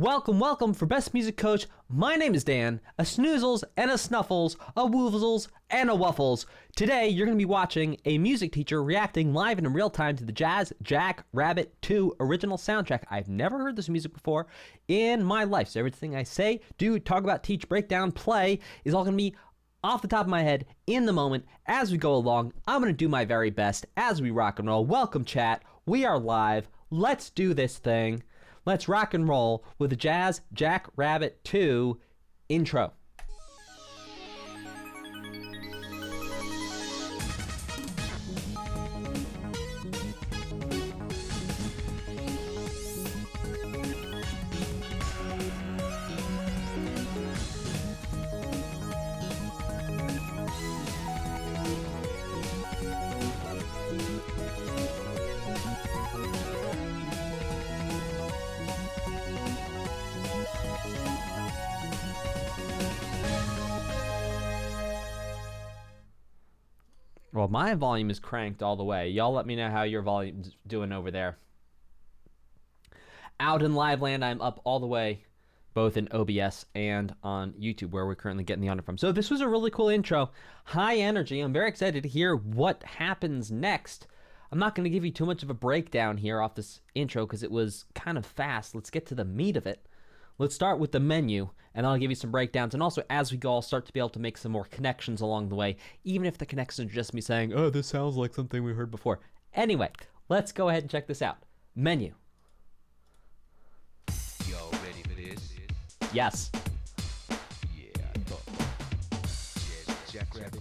Welcome for Best Music Coach. My name is Dan, a snoozles and a snuffles, a woozles and a wuffles. Today, you're going to be watching a music teacher reacting live and in real time to the Jazz Jackrabbit 2 original soundtrack. I've never heard this music before in my life, so everything I say, do, talk about, teach, break down, play is all going to be off the top of my head in the moment as we go along. I'm going to do my very best as we rock and roll. Welcome, chat. We are live. Let's do this thing. Let's rock and roll with the Jazz Jackrabbit 2 intro. Well, my volume is cranked all the way. Y'all let me know how your volume's doing over there. Out in live land, I'm up all the way, both in OBS and on YouTube, where we're currently getting the audio from. So this was a really cool intro. High energy. I'm very excited to hear what happens next. I'm not going to give you too much of a breakdown here off this intro because it was kind of fast. Let's get to the meat of it. Let's start with the menu, and I'll give you some breakdowns. And also, as we go, I'll start to be able to make some more connections along the way, even if the connections are just me saying, oh, this sounds like something we heard before. Anyway, let's go ahead and check this out. Menu. Y'all ready for this? Yes. Yeah, I thought. Yes, Jackrabbit.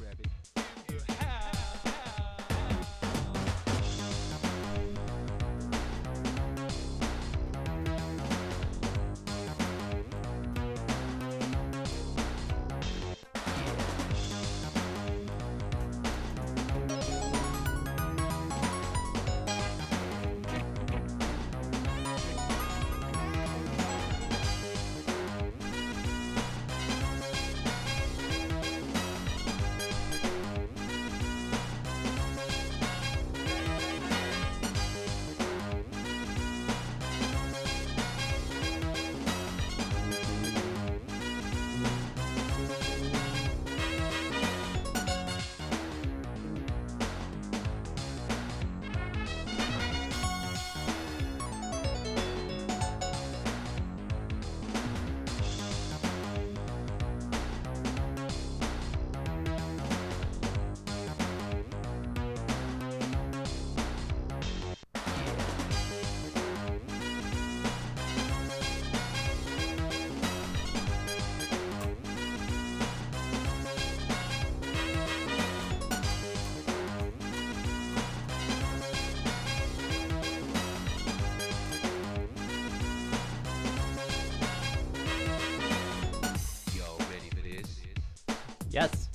Yes.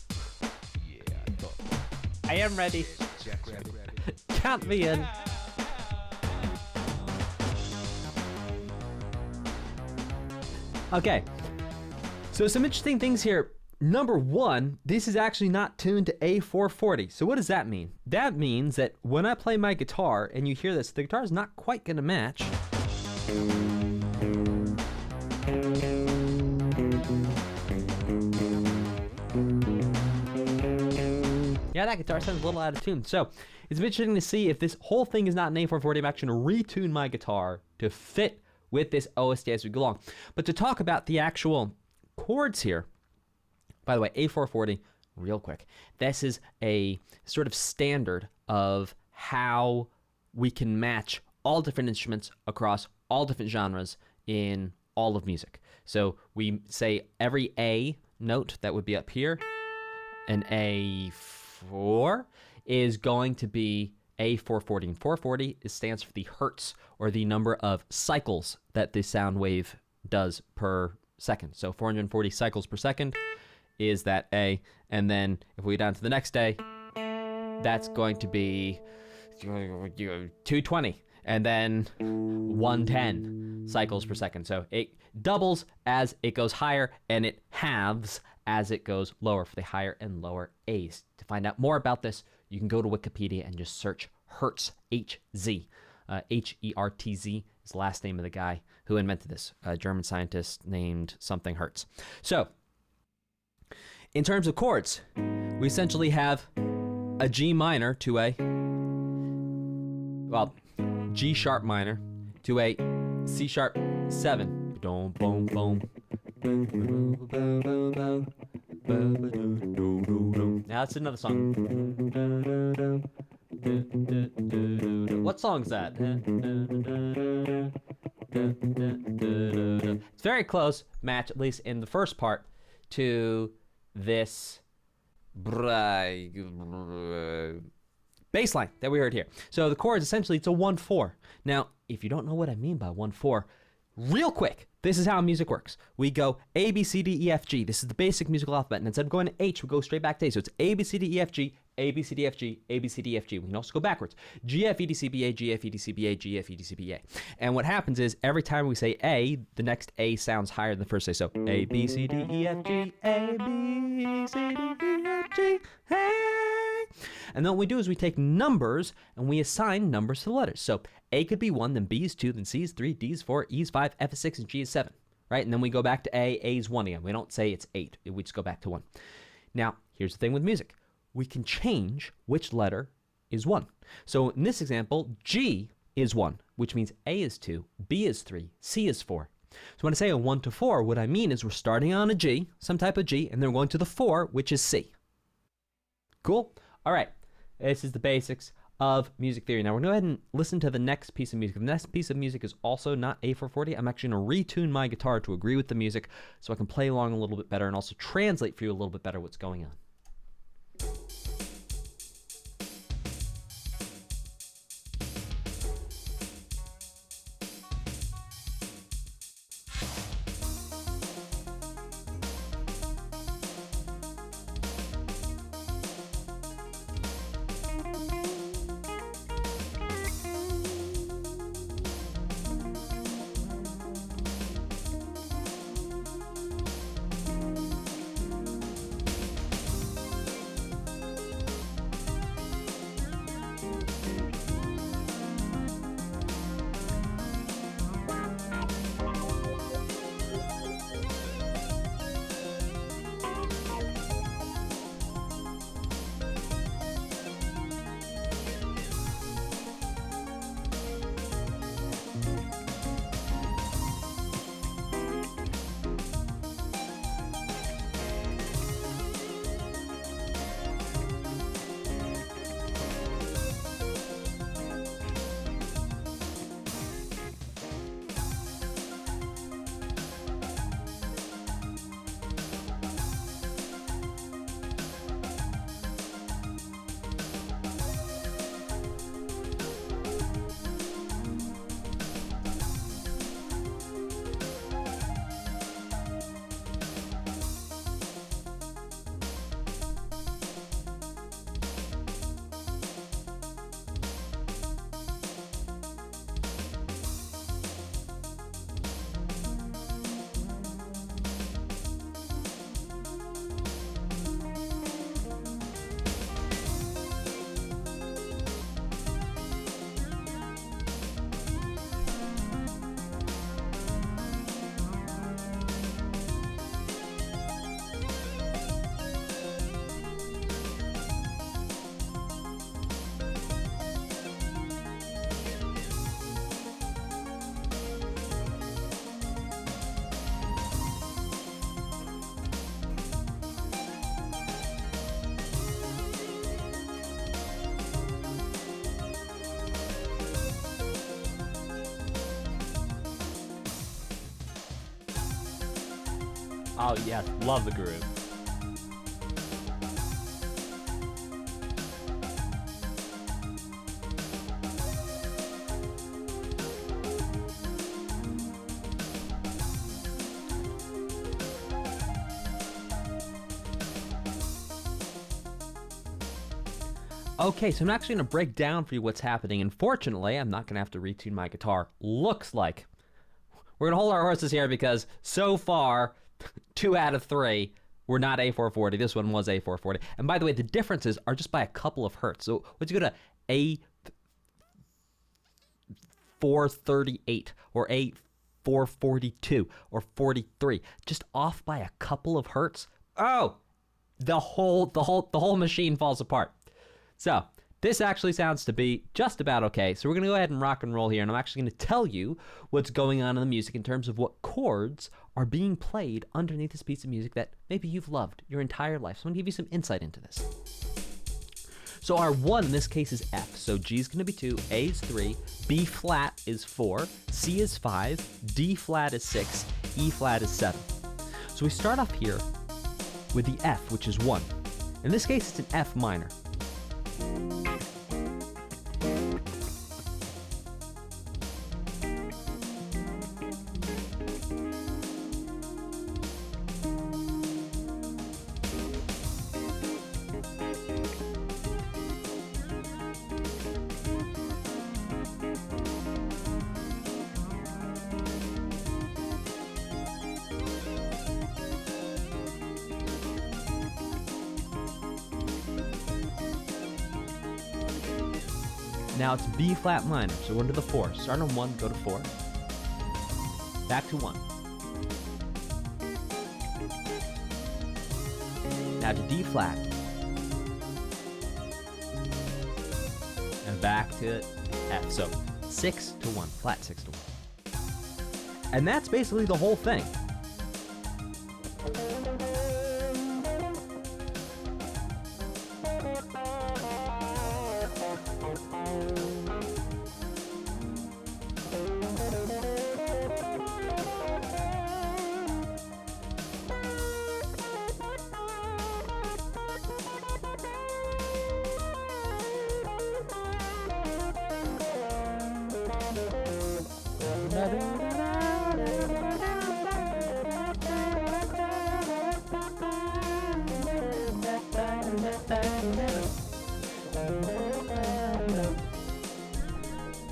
Yeah, I thought. I am ready. Yes, Jackrabbit. Count me in. Okay. So some interesting things here. Number one, this is actually not tuned to A440. So what does that mean? That means that when I play my guitar and you hear this, the guitar is not quite going to match. Yeah, that guitar sounds a little out of tune. So it's interesting to see if this whole thing is not an A440. I'm actually going to retune my guitar to fit with this OST as we go along. But to talk about the actual chords here, by the way, A440, real quick, this is a sort of standard of how we can match all different instruments across all different genres in all of music. So we say every A note that would be up here, an A4 is going to be A440. And 440 stands for the hertz, or the number of cycles that the sound wave does per second. So 440 cycles per second is that A. And then if we go down to the next A, that's going to be 220. And then 110 cycles per second. So it doubles as it goes higher, and it halves as it goes lower for the higher and lower A's. To find out more about this, you can go to Wikipedia and just search Hertz, H-Z, H-E-R-T-Z, It's the last name of the guy who invented this, a German scientist named something Hertz. So, in terms of chords, we essentially have a G minor to a, well, G sharp minor to a C sharp 7. Boom, boom, boom. Now that's another song. What song is that? It's very close match, at least in the first part, to this bass line that we heard here. So the chords, essentially, it's a 1-4. Now, if you don't know what I mean by 1-4, real quick, this is how music works. We go A, B, C, D, E, F, G. This is the basic musical alphabet. And instead of going to H, we go straight back to A. So it's A, B, C, D, E, F, G, A, B, C, D, F, G, A, B, C, D, F, G. We can also go backwards. G, F, E, D, C, B, A, G, F, E, D, C, B, A, G, F, E, D, C, B, A. And what happens is every time we say A, the next A sounds higher than the first A. So A, B, C, D, E, F, G, A, B, C, D, E, F, G, hey. And then what we do is we take numbers and we assign numbers to the letters. So A could be 1, then B is 2, then C is 3, D is 4, E is 5, F is 6, and G is 7. Right? And then we go back to A is 1 again. We don't say it's 8. We just go back to 1. Now, here's the thing with music. We can change which letter is 1. So in this example, G is 1, which means A is 2, B is 3, C is 4. So when I say a 1 to 4, what I mean is we're starting on a G, some type of G, and then we're going to the 4, which is C. Cool? All right. This is the basics of music theory. Now we're going to go ahead and listen to the next piece of music. The next piece of music is also not A440. I'm actually going to retune my guitar to agree with the music so I can play along a little bit better and also translate for you a little bit better what's going on. Oh, yes. Love the groove. Okay, so I'm actually going to break down for you what's happening. Unfortunately, I'm not going to have to retune my guitar. Looks like we're going to hold our horses here because so far, 2 out of 3 were not A440. This one was A440. And by the way, the differences are just by a couple of hertz. So once you go to 438 or a 442 or 43, just off by a couple of hertz, oh, the whole machine falls apart. So this actually sounds to be just about okay. So we're going to go ahead and rock and roll here, and I'm actually going to tell you what's going on in the music in terms of what chords are being played underneath this piece of music that maybe you've loved your entire life. So I'm going to give you some insight into this. So our 1 in this case is F. So G is going to be 2, A is 3, B flat is 4, C is 5, D flat is 6, E flat is 7. So we start off here with the F, which is 1. In this case, it's an F minor. Now it's B flat minor, so we're to the 4. Start on 1, go to 4. Back to 1. Now to D flat. And back to F. So 6 to 1, flat 6 to 1. And that's basically the whole thing.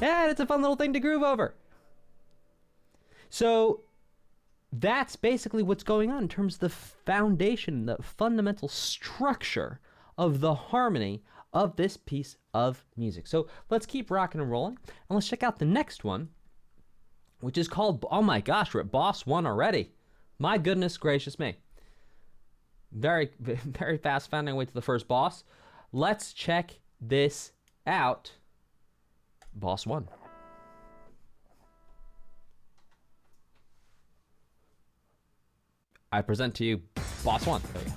Yeah, it's a fun little thing to groove over. So that's basically what's going on in terms of the foundation, the fundamental structure of the harmony of this piece of music. So let's keep rocking and rolling, and let's check out the next one, which is called, oh my gosh, we're at boss 1 already. My goodness gracious me. Very, very fast finding our way to the first boss. Let's check this out. Boss 1. I present to you Boss 1. There we go.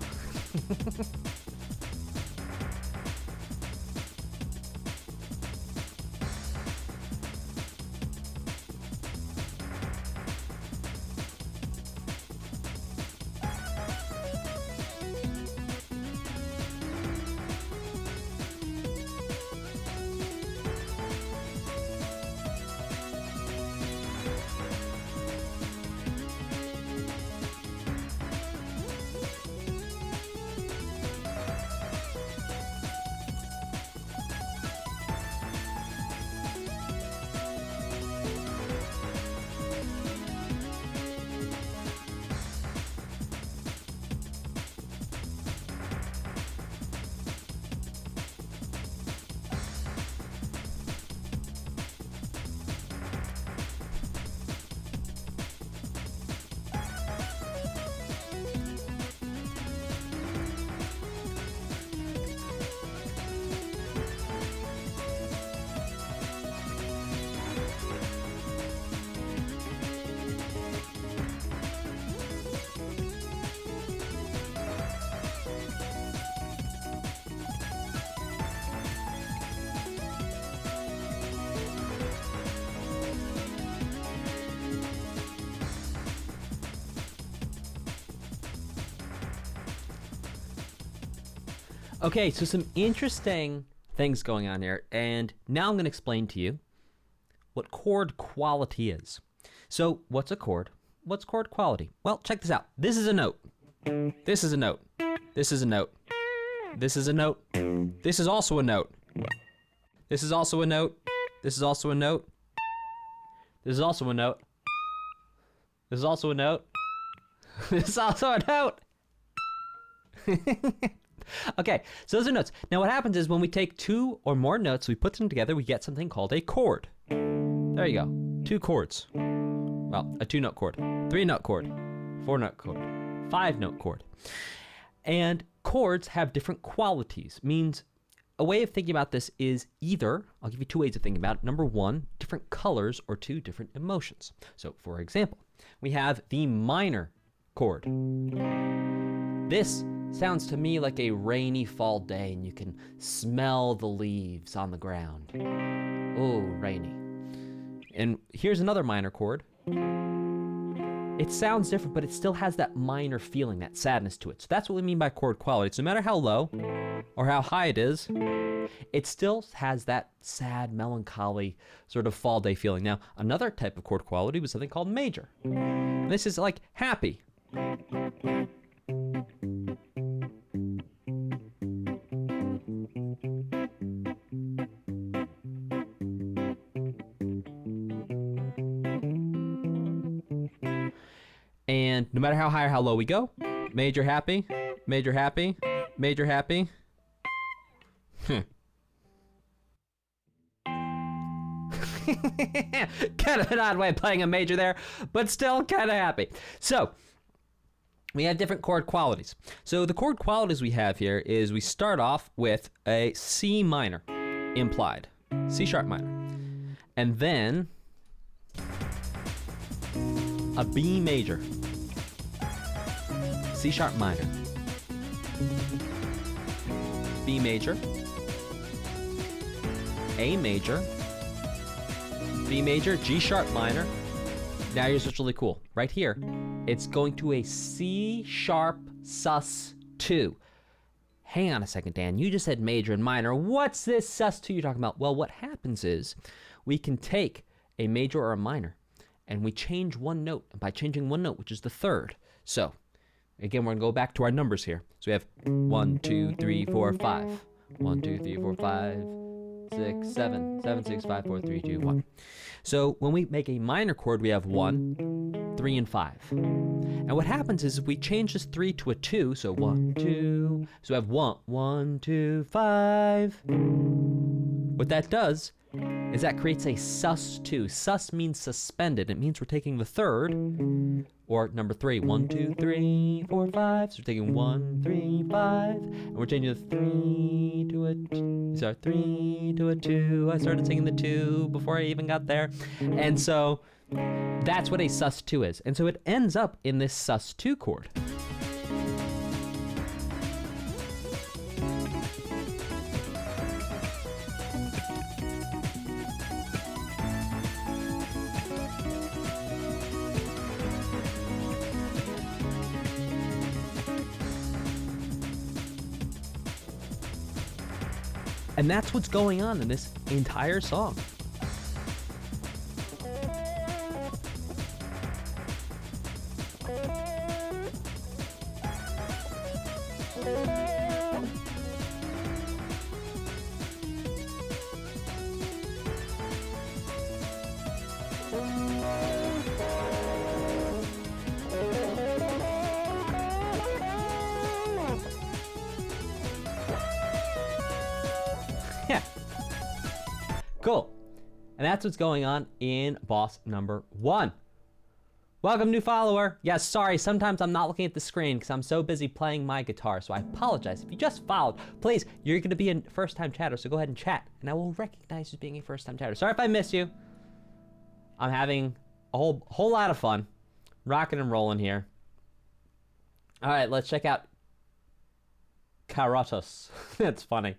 Okay, so some interesting things going on here, and now I'm going to explain to you what chord quality is. So, what's a chord? What's chord quality? Well, check this out. This is a note. This is a note. This is a note. This is a note. This is also a note. This is also a note. This is also a note. This is also a note. This is also a note. This is also a note. Okay, so those are notes. Now what happens is when we take 2 or more notes, we put them together, we get something called a chord. There you go. 2 chords. Well, a 2-note chord, 3-note chord, 4-note chord, 5-note chord. And chords have different qualities. Means a way of thinking about this is either, I'll give you 2 ways of thinking about it. Number 1, different colors, or 2, different emotions. So, for example, we have the minor chord. This sounds to me like a rainy fall day, and you can smell the leaves on the ground. Oh, rainy. And here's another minor chord. It sounds different, but it still has that minor feeling, that sadness to it. So that's what we mean by chord quality. So no matter how low or how high it is, it still has that sad, melancholy sort of fall day feeling. Now, another type of chord quality was something called major. And this is like happy. And no matter how high or how low we go, major happy, major happy, major happy. Kind of an odd way of playing a major there, but still kind of happy. So we have different chord qualities. So the chord qualities we have here is we start off with a C minor implied, C sharp minor, and then a B major, C sharp minor, B major, A major, B major, G sharp minor. Now here's what's really cool. Right here, it's going to a C sharp sus2. Hang on a second, Dan. You just said major and minor. What's this sus2 you're talking about? Well, what happens is we can take a major or a minor and we change one note. And by changing one note, which is the third. So, again, we're going to go back to our numbers here. So we have 1, 2, 3, 4, 5. 1, 2, 3, 4, 5, 6, 7, 7, 6, 5, 4, 3, 2, 1. So when we make a minor chord, we have 1, 3, and 5. And what happens is if we change this 3 to a 2, so 1, 2, so we have 1, 1, 2, 5. What that does is that creates a sus2. Sus means suspended. It means we're taking the third, or number 3, 1, 2, 3, 4, 5. So we're taking 1, 3, 5, and we're changing the 3 to a 2. Sorry, 3 to a 2. I started singing the 2 before I even got there. And so that's what a sus2 is. And so it ends up in this sus2 chord. And that's what's going on in this entire song. Yeah. Cool. And that's what's going on in boss number 1. Welcome, new follower. Yes, sorry, sometimes I'm not looking at the screen because I'm so busy playing my guitar, so I apologize. If you just followed, please, you're going to be a first-time chatter, so go ahead and chat, and I will recognize you as being a first-time chatter. Sorry if I miss you. I'm having a whole lot of fun, rocking and rolling here. All right, let's check out Carrotus. That's funny.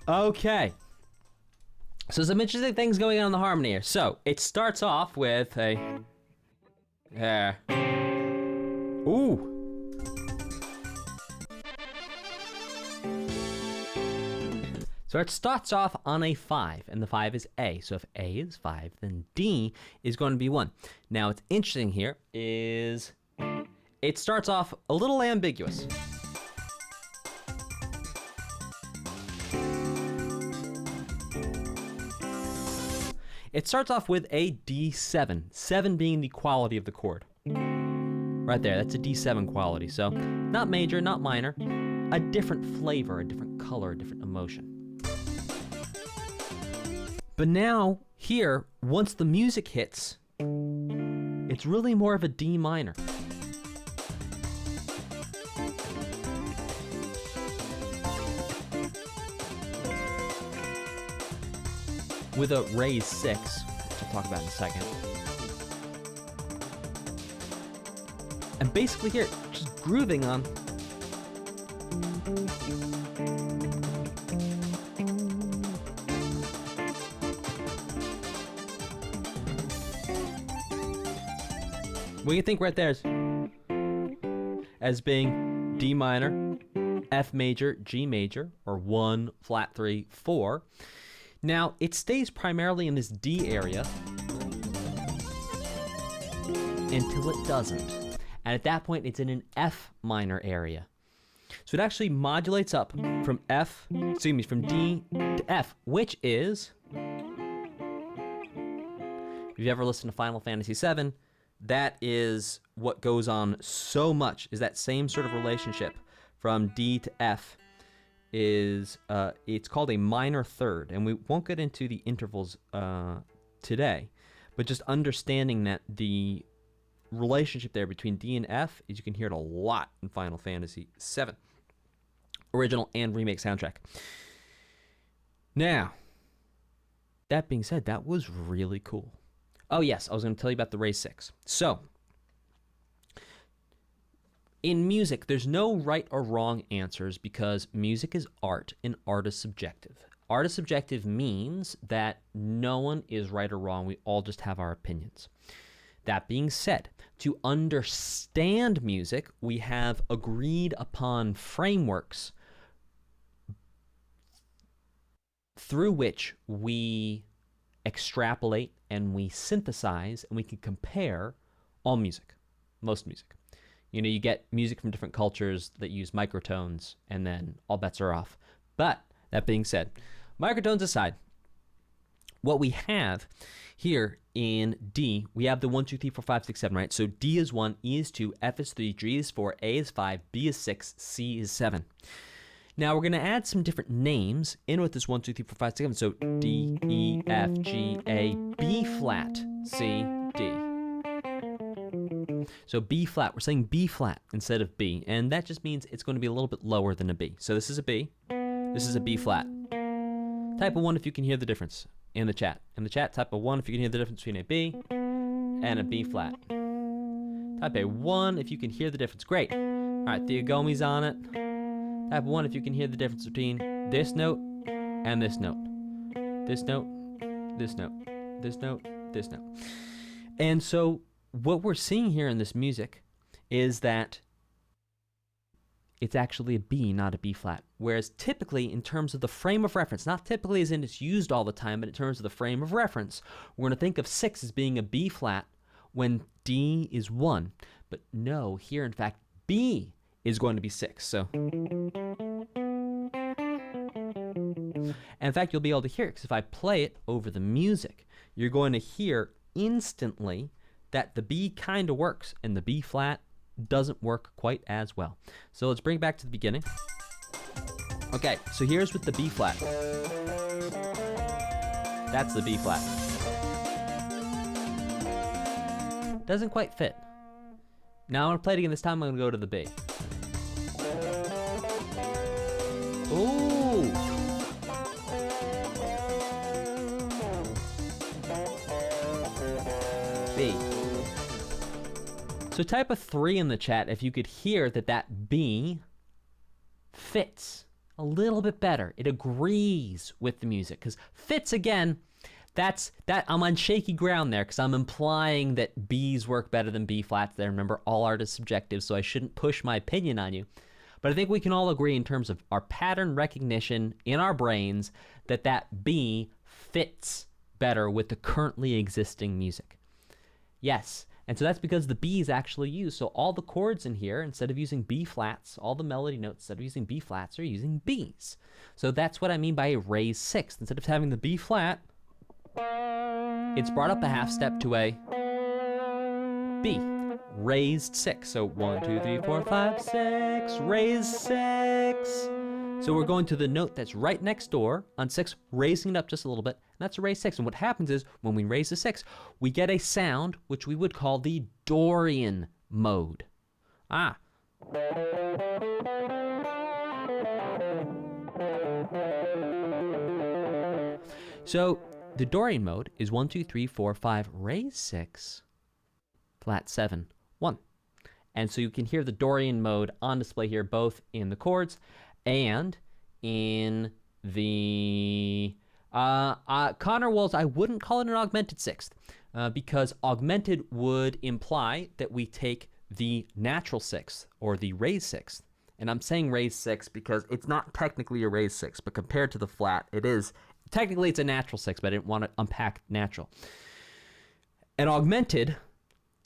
Okay. So some interesting things going on in the harmony here. So it starts off with a ooh. So it starts off on a 5, and the 5 is A. So if A is 5, then D is going to be 1. Now what's interesting here is it starts off a little ambiguous. It starts off with a D7, 7 being the quality of the chord. Right there, that's a D7 quality. So not major, not minor, a different flavor, a different color, a different emotion. But now, here, once the music hits, it's really more of a D minor. With a raised 6, which I'll talk about in a second. And basically here, just grooving on. We can think right there as being D minor, F major, G major, or 1, flat 3, 4. Now, it stays primarily in this D area until it doesn't. And at that point, it's in an F minor area. So it actually modulates up from from D to F, which is, if you've ever listened to Final Fantasy VII, that is what goes on so much, is that same sort of relationship from D to F is, it's called a minor third, and we won't get into the intervals today, but just understanding that the relationship there between D and F is, you can hear it a lot in Final Fantasy VII, original and remake soundtrack. Now, that being said, that was really cool. Oh yes, I was going to tell you about the raised 6. So, in music, there's no right or wrong answers because music is art and art is subjective. Art is subjective means that no one is right or wrong. We all just have our opinions. That being said, to understand music, we have agreed upon frameworks through which we extrapolate and we synthesize and we can compare all music, most music. You know, you get music from different cultures that use microtones, and then all bets are off. But that being said, microtones aside, what we have here in D, we have the 1, 2, 3, 4, 5, 6, 7, right? So D is 1, E is 2, F is 3, G is 4, A is 5, B is 6, C is 7. Now we're going to add some different names in with this 1, 2, 3, 4, 5, 6, 7. So D, E, F, G, A, B flat, C, D. So B flat, we're saying B flat instead of B, and that just means it's going to be a little bit lower than a B. So this is a B, this is a B flat. Type of 1 if you can hear the difference in the chat. In the chat, type of 1 if you can hear the difference between a B and a B flat. Type a 1 if you can hear the difference. Great. All right, the Agomi's on it. Type 1 if you can hear the difference between this note and this note. This note, this note, this note, this note. And so what we're seeing here in this music is that it's actually a B, not a B flat. Whereas typically, in terms of the frame of reference, not typically as in it's used all the time, but in terms of the frame of reference, we're going to think of 6 as being a B flat when D is 1. But no, here in fact, B is going to be 6. So, and in fact, you'll be able to hear it, because if I play it over the music, you're going to hear instantly that the B kind of works, and the B flat doesn't work quite as well. So let's bring it back to the beginning. Okay, so here's with the B flat. That's the B flat. Doesn't quite fit. Now I'm going to play it again. This time I'm going to go to the B. Ooh! B. So type a 3 in the chat if you could hear that that B fits a little bit better. It agrees with the music. Because fits, again, I'm on shaky ground there because I'm implying that Bs work better than B flats there. Remember, all art is subjective, so I shouldn't push my opinion on you. But I think we can all agree in terms of our pattern recognition in our brains that B fits better with the currently existing music. Yes, and so that's because the B is actually used. So all the chords in here, instead of using B flats, all the melody notes, instead of using B flats, are using Bs. So that's what I mean by a raised sixth. Instead of having the B flat, it's brought up a half step to a B, raised six. So 1, 2, 3, 4, 5, 6, raised six. So we're going to the note that's right next door on 6, raising it up just a little bit, and that's a raised 6. And what happens is, when we raise the 6, we get a sound which we would call the Dorian mode. So the Dorian mode is 1, 2, 3, 4, 5, raised 6, flat 7, 1. And so you can hear the Dorian mode on display here, both in the chords and in the Connor Walls. I wouldn't call it an augmented sixth because augmented would imply that we take the natural sixth or the raised sixth. And I'm saying raised sixth because it's not technically a raised sixth, but compared to the flat, it is. Technically, it's a natural sixth, but I didn't want to unpack natural. An augmented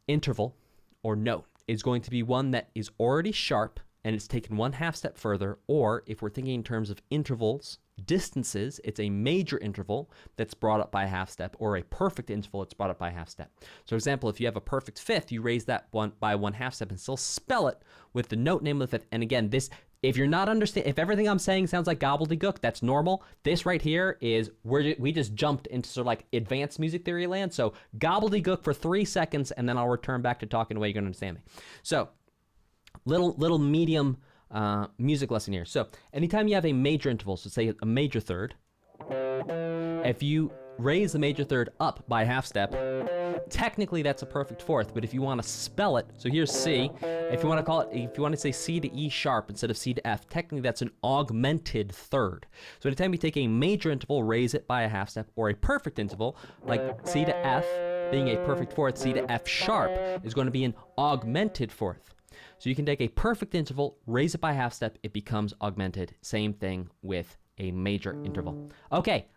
interval or note is going to be one that is already sharp and it's taken one half step further, or if we're thinking in terms of intervals, distances, it's a major interval that's brought up by a half step, or a perfect interval that's brought up by a half step. So for example, if you have a perfect fifth, you raise that one by one half step and still spell it with the note name of the fifth. And again, this, if you're not understanding, if everything I'm saying sounds like gobbledygook, that's normal. This right here is we just jumped into sort of like advanced music theory land. So gobbledygook for 3 seconds, and then I'll return back to talking the way you're going to understand me. So little medium music lesson here. So anytime you have a major interval, so say a major third, if you raise the major third up by a half step, technically that's a perfect fourth. But if you want to spell it, so here's C. If you want to call it, if you want to say C to E sharp instead of C to F, technically that's an augmented third. So anytime you take a major interval, raise it by a half step, or a perfect interval like C to F being a perfect fourth, C to F sharp is going to be an augmented fourth. So you can take a perfect interval, raise it by half step, it becomes augmented. Same thing with a major interval. Okay,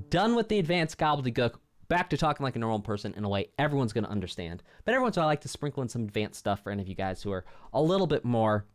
done with the advanced gobbledygook. Back to talking like a normal person in a way everyone's going to understand. But every once in a while I like to sprinkle in some advanced stuff for any of you guys who are a little bit more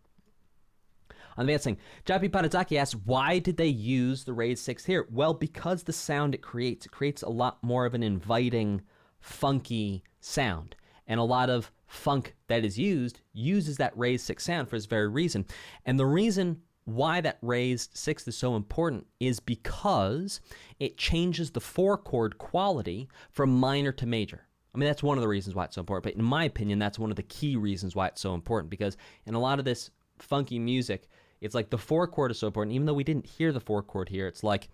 advancing. Jappy Panazaki asks, why did they use the raised sixth here? Well, because the sound it creates a lot more of an inviting, funky sound. And a lot of funk that is uses that raised sixth sound for this very reason. And the reason why that raised sixth is so important is because it changes the four chord quality from minor to major. I mean, that's one of the reasons why it's so important. But in my opinion, that's one of the key reasons why it's so important, because in a lot of this funky music, it's like the four chord is so important. Even though we didn't hear the four chord here, it's like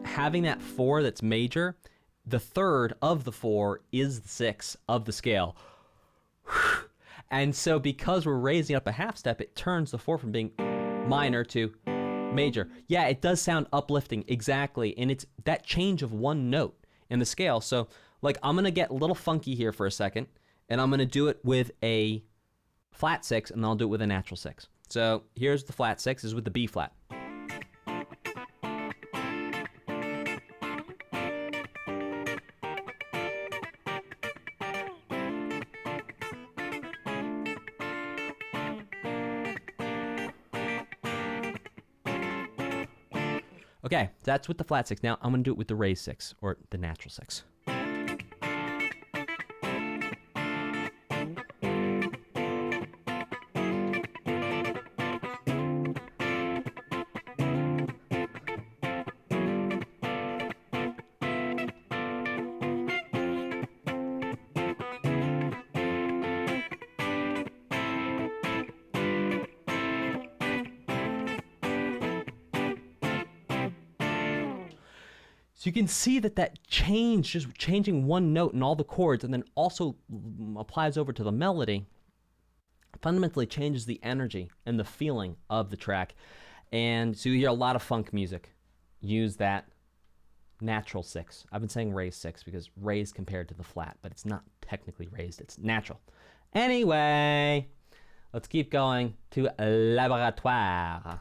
having that four that's major, the third of the four is the sixth of the scale. And so because we're raising up a half step, it turns the four from being minor to major. Yeah, it does sound uplifting, exactly. And it's that change of one note in the scale. So like I'm going to get a little funky here for a second, and I'm going to do it with a flat six, and then I'll do it with a natural six. So here's the flat six, is with the B flat. Okay, that's with the flat six. Now I'm going to do it with the raised six, or the natural six. So you can see that change, just changing one note in all the chords, and then also applies over to the melody, fundamentally changes the energy and the feeling of the track. And so you hear a lot of funk music use that natural 6. I've been saying raised 6 because raised compared to the flat, but it's not technically raised, it's natural. Anyway, let's keep going to Laboratoire.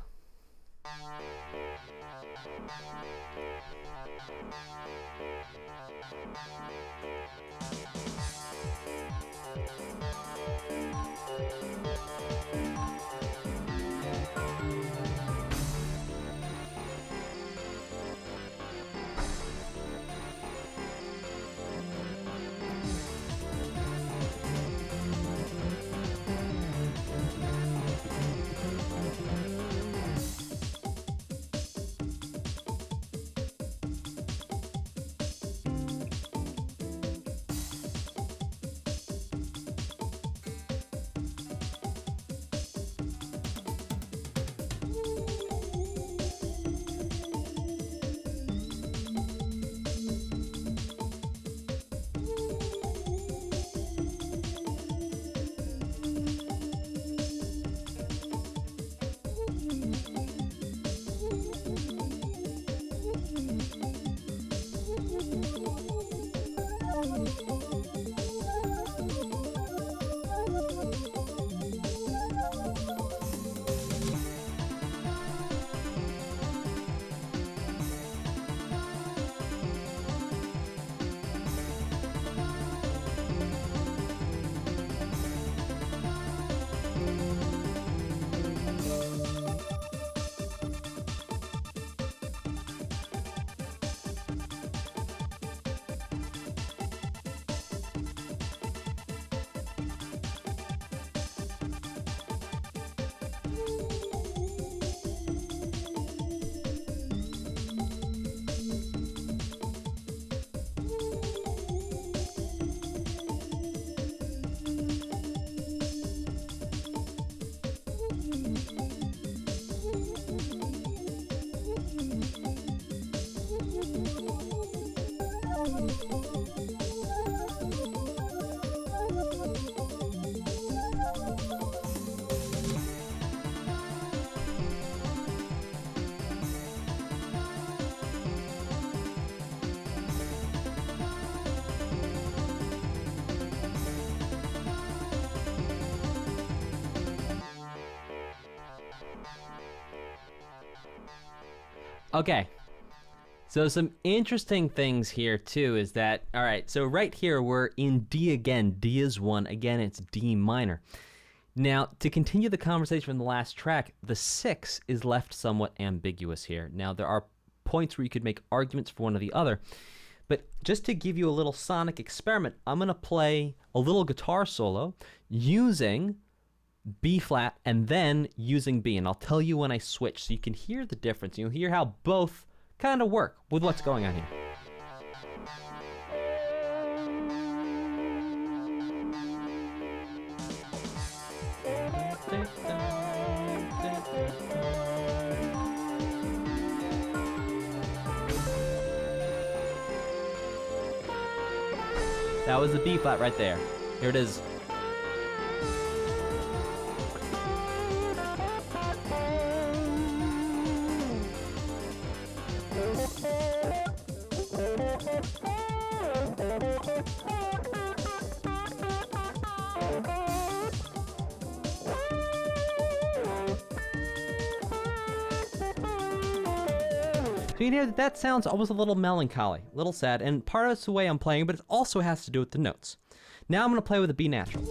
Okay, so some interesting things here too is that, all right, so right here we're in D again. D is 1, again it's D minor. Now, to continue the conversation from the last track, the 6 is left somewhat ambiguous here. Now, there are points where you could make arguments for one or the other, but just to give you a little sonic experiment, I'm going to play a little guitar solo using B flat and then using B, and I'll tell you when I switch so you can hear the difference. You'll hear how both kind of work with what's going on here. That was the B flat right there. Here it is. So you hear that sounds almost a little melancholy, a little sad, and part of it's the way I'm playing, but it also has to do with the notes. Now I'm going to play with a B natural.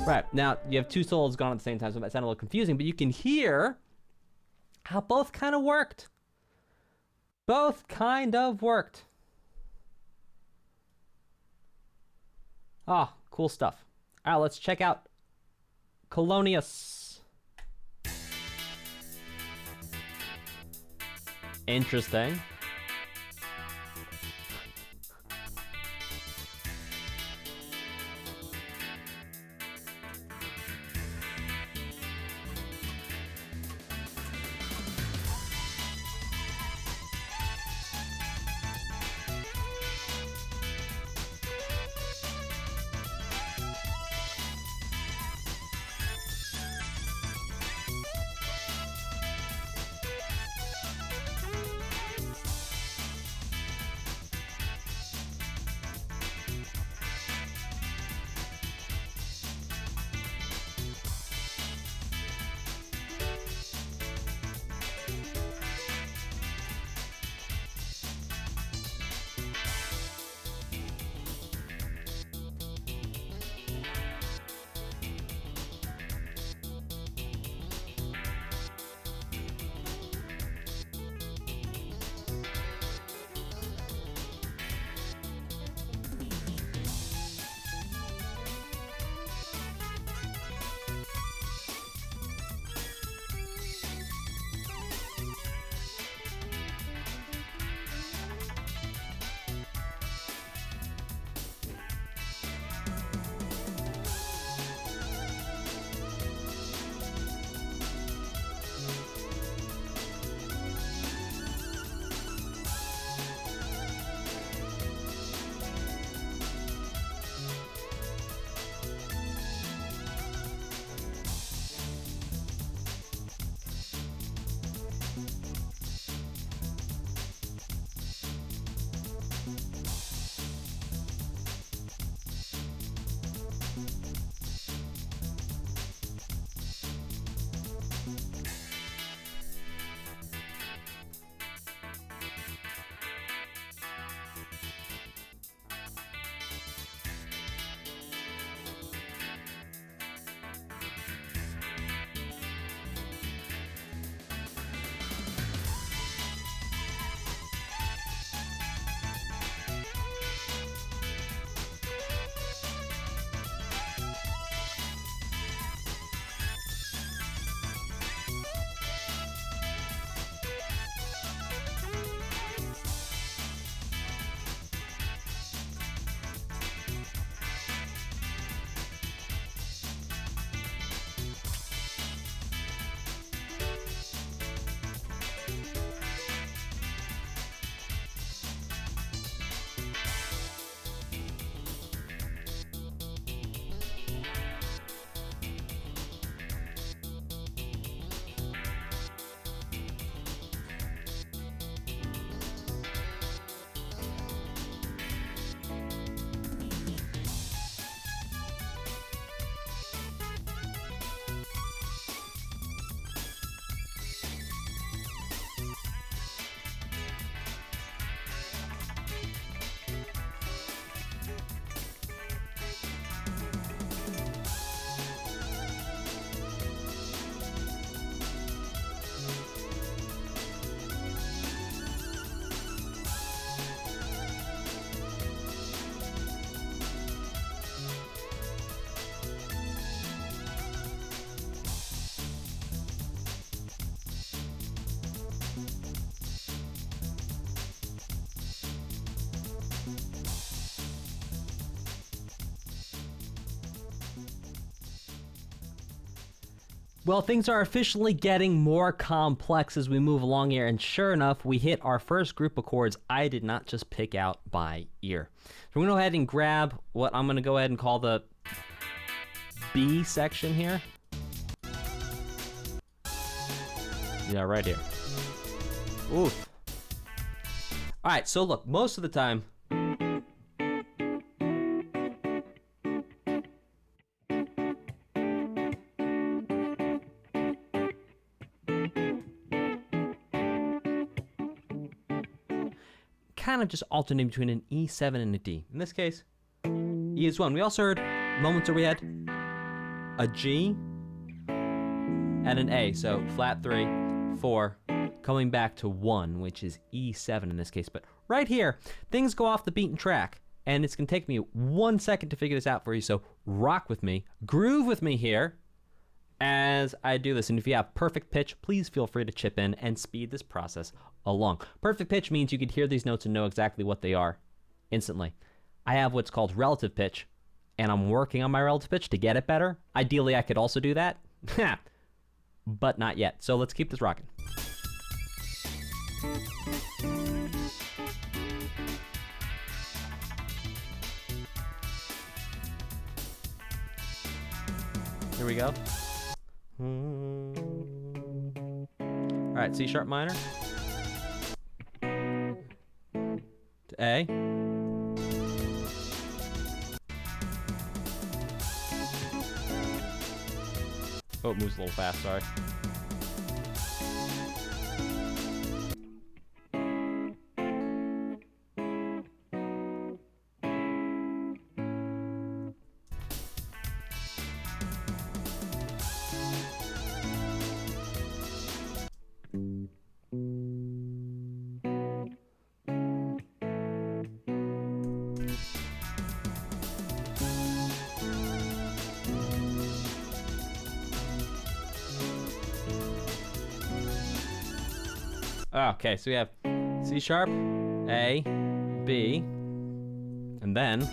Right, now you have two solos going on at the same time, so it might sound a little confusing, but you can hear how both kind of worked. Both kind of worked. Ah, cool stuff. All right, let's check out Colonius. Interesting. Well, things are officially getting more complex as we move along here, and sure enough, we hit our first group of chords I did not just pick out by ear. So we're going to go ahead and grab what I'm going to go ahead and call the B section here. Yeah, right here. Oof. All right, so look, most of the time, kind of just alternating between an E7 and a D. In this case, E is 1. We also heard moments where we had a G and an A. So flat 3, 4, coming back to 1, which is E7 in this case. But right here, things go off the beaten track. And it's going to take me 1 second to figure this out for you. So rock with me, groove with me here, as I do this. And if you have perfect pitch, please feel free to chip in and speed this process along. Perfect pitch means you could hear these notes and know exactly what they are instantly. I have what's called relative pitch, and I'm working on my relative pitch to get it better. Ideally, I could also do that, but not yet. So let's keep this rocking. Here we go. All right, C sharp minor to A. Oh, it moves a little fast, sorry. Okay, so we have C sharp, A, B, and then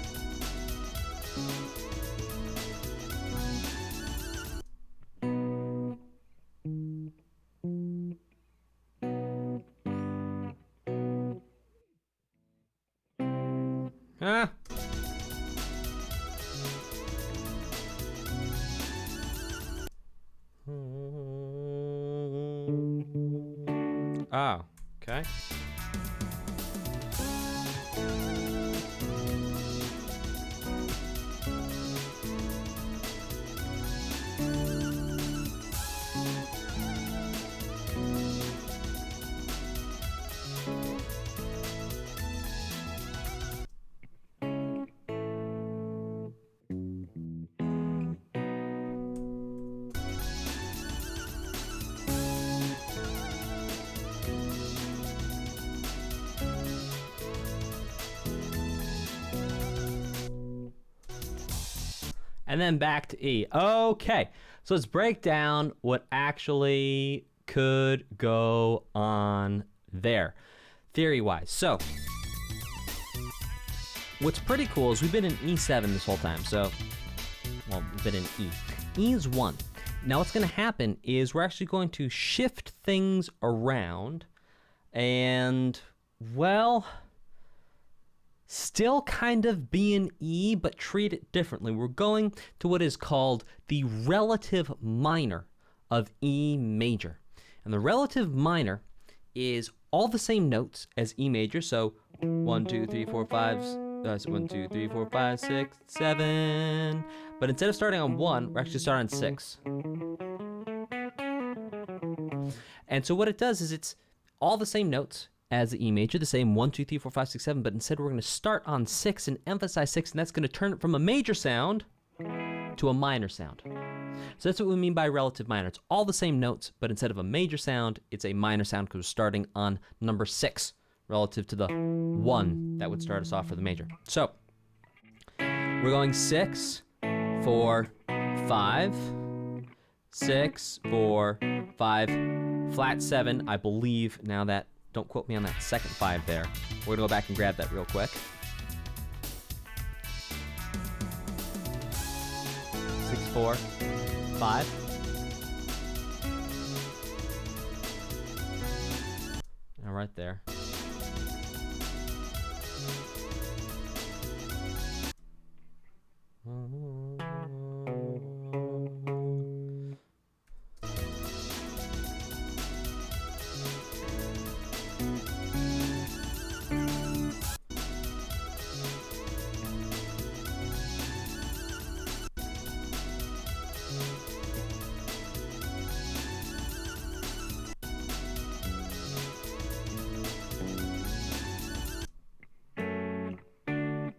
oh, okay. And then back to E. Okay, so let's break down what actually could go on there, theory-wise. So, what's pretty cool is we've been in E7 this whole time. So, well, we've been in E. E is 1. Now what's going to happen is we're actually going to shift things around and, well, still kind of be in E, but treat it differently. We're going to what is called the relative minor of E major. And the relative minor is all the same notes as E major. So 1, 2, 3, 4, 5, 1, 2, 3, 4, 5, 6, 7. But instead of starting on 1, we're actually starting on 6. And so what it does is it's all the same notes as the E major, the same 1, 2, 3, 4, 5, 6, 7, but instead we're going to start on 6 and emphasize 6, and that's going to turn it from a major sound to a minor sound. So that's what we mean by relative minor. It's all the same notes, but instead of a major sound, it's a minor sound because we're starting on number 6 relative to the 1 that would start us off for the major. So we're going 6, 4, 5, 6, 4, 5, flat 7, I believe. Now that, don't quote me on that second 5 there. We're gonna go back and grab that real quick. 6, 4, 5. Now right there.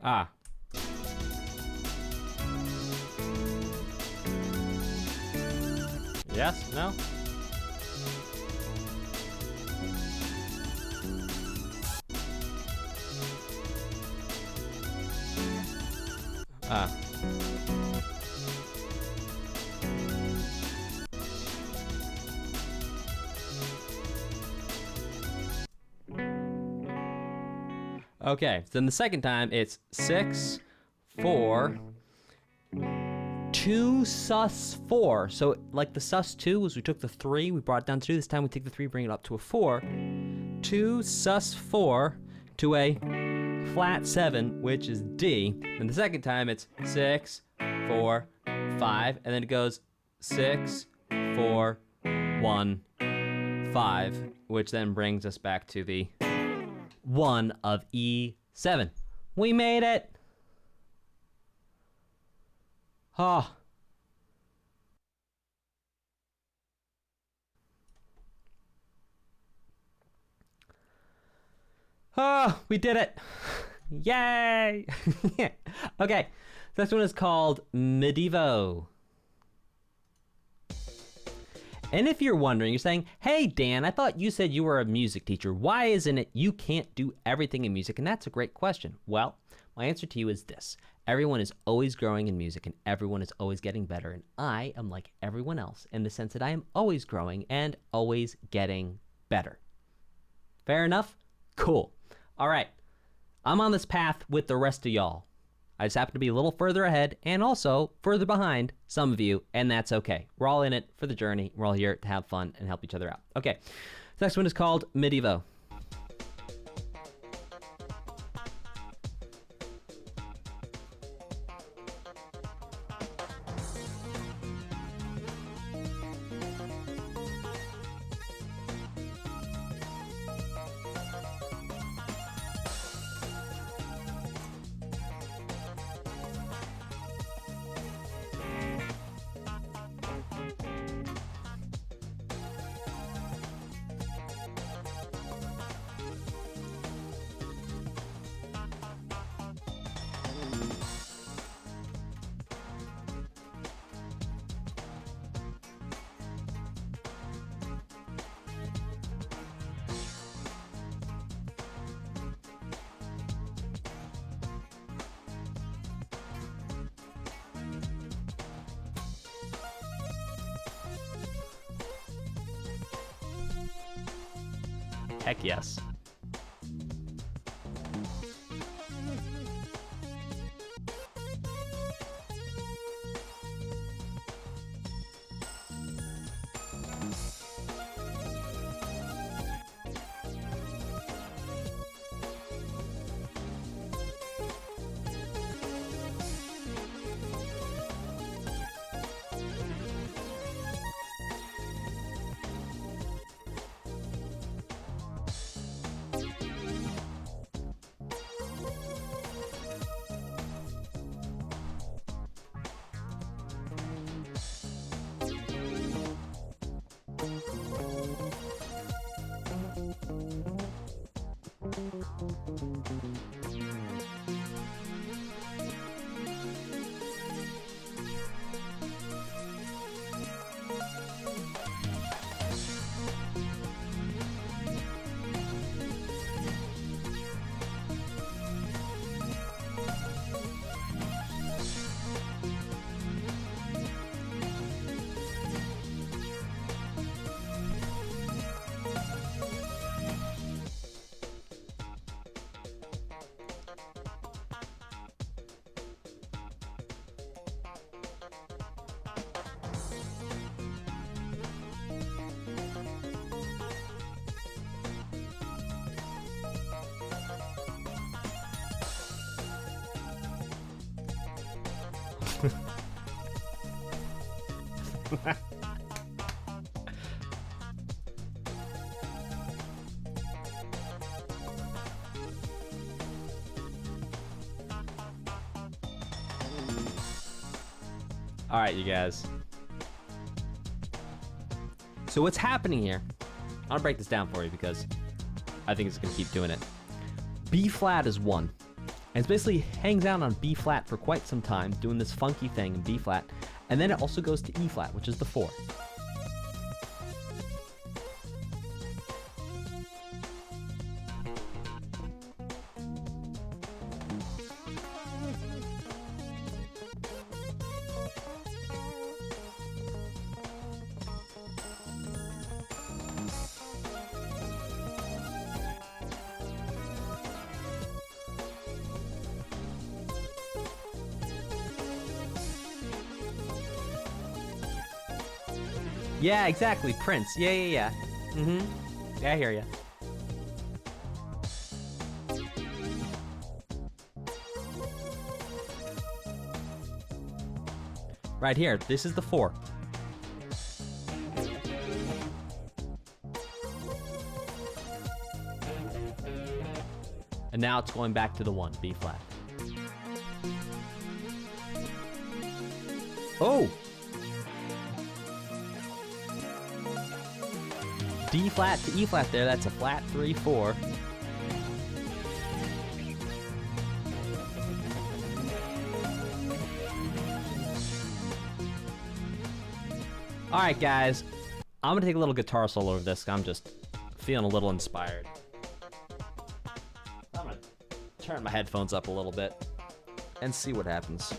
Ah. Yes? No? Ah. Okay, so then the second time it's 6, 4, 2 sus 4. So like the sus 2 was we took the 3, we brought it down to 2. This time we take the 3, bring it up to a 4. 2 sus 4 to a flat 7, which is D. And the second time it's 6, 4, 5, and then it goes 6, 4, 1, 5, which then brings us back to the 1 of E7. We made it! Oh. Oh, we did it! Yay! Okay, this one is called Medivo. And if you're wondering, you're saying, hey Dan, I thought you said you were a music teacher. Why isn't it you can't do everything in music? And that's a great question. Well, my answer to you is this. Everyone is always growing in music and everyone is always getting better. And I am like everyone else in the sense that I am always growing and always getting better. Fair enough? Cool. All right. I'm on this path with the rest of y'all. I just happen to be a little further ahead and also further behind some of you, and that's okay. We're all in it for the journey. We're all here to have fun and help each other out. Okay, the next one is called Medivo. Heck yes. All right, you guys. So what's happening here? I'll break this down for you because I think it's gonna keep doing it. B flat is 1. And it basically hangs out on B flat for quite some time, doing this funky thing in B flat. And then it also goes to E flat, which is the 4. Yeah, exactly, Prince. Yeah. Mm-hmm. Yeah, I hear ya. Right here, this is the 4. And now it's going back to the 1, B flat. Oh! D flat to E flat there, that's a flat 3-4. Alright guys, I'm gonna take a little guitar solo over this. I'm just feeling a little inspired. I'm gonna turn my headphones up a little bit and see what happens.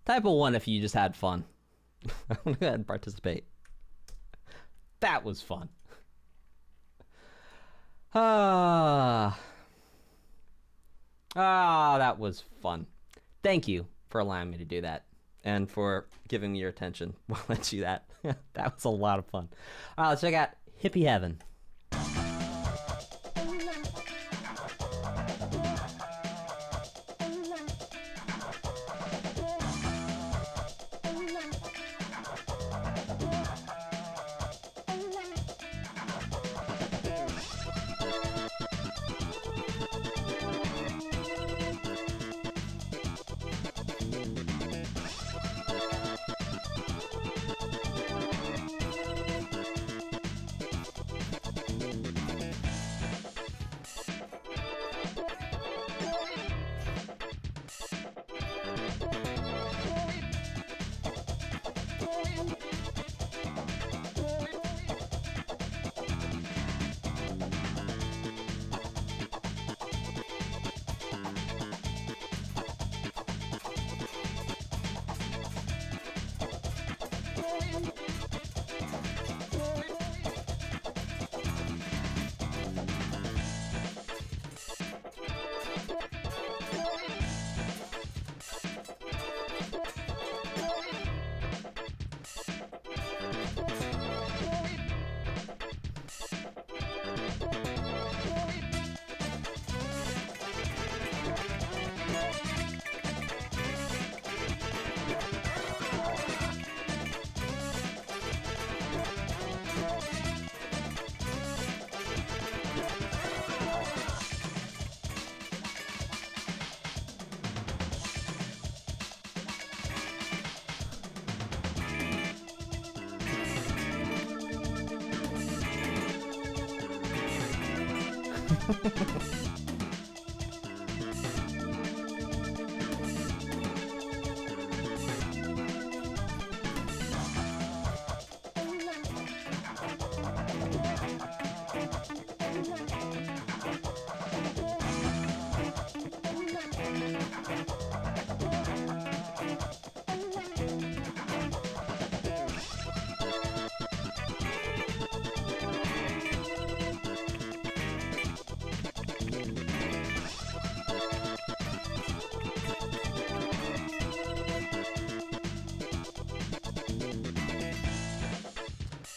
Type of one if you just had fun. I'm gonna go ahead and participate. That was fun. That was fun. Thank you for allowing me to do that and for giving me your attention while I do that. That was a lot of fun. All right, let's check out Hippie Heaven.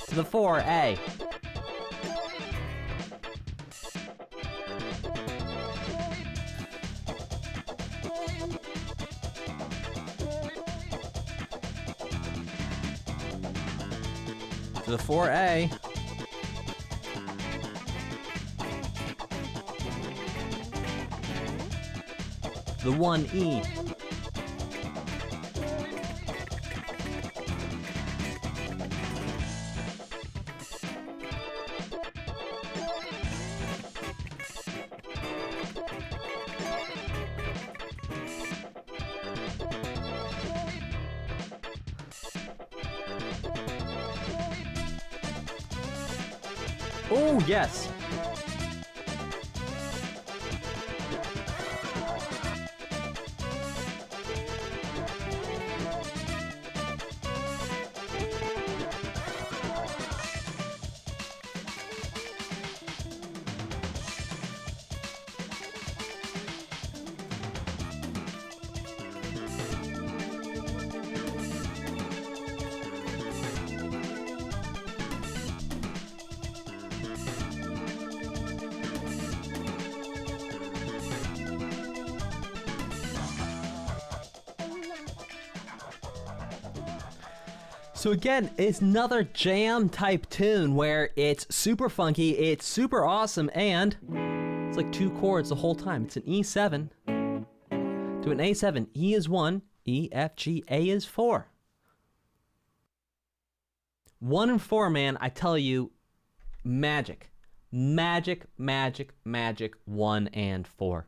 The 4A. To the 4A. The 1E. Oh, yes. So again, it's another jam type tune where it's super funky, it's super awesome, and it's like two chords the whole time. It's an E7 to an A7. E is 1, E, F, G, A is 4. 1 and 4, man, I tell you, magic. Magic, magic, magic, 1 and 4.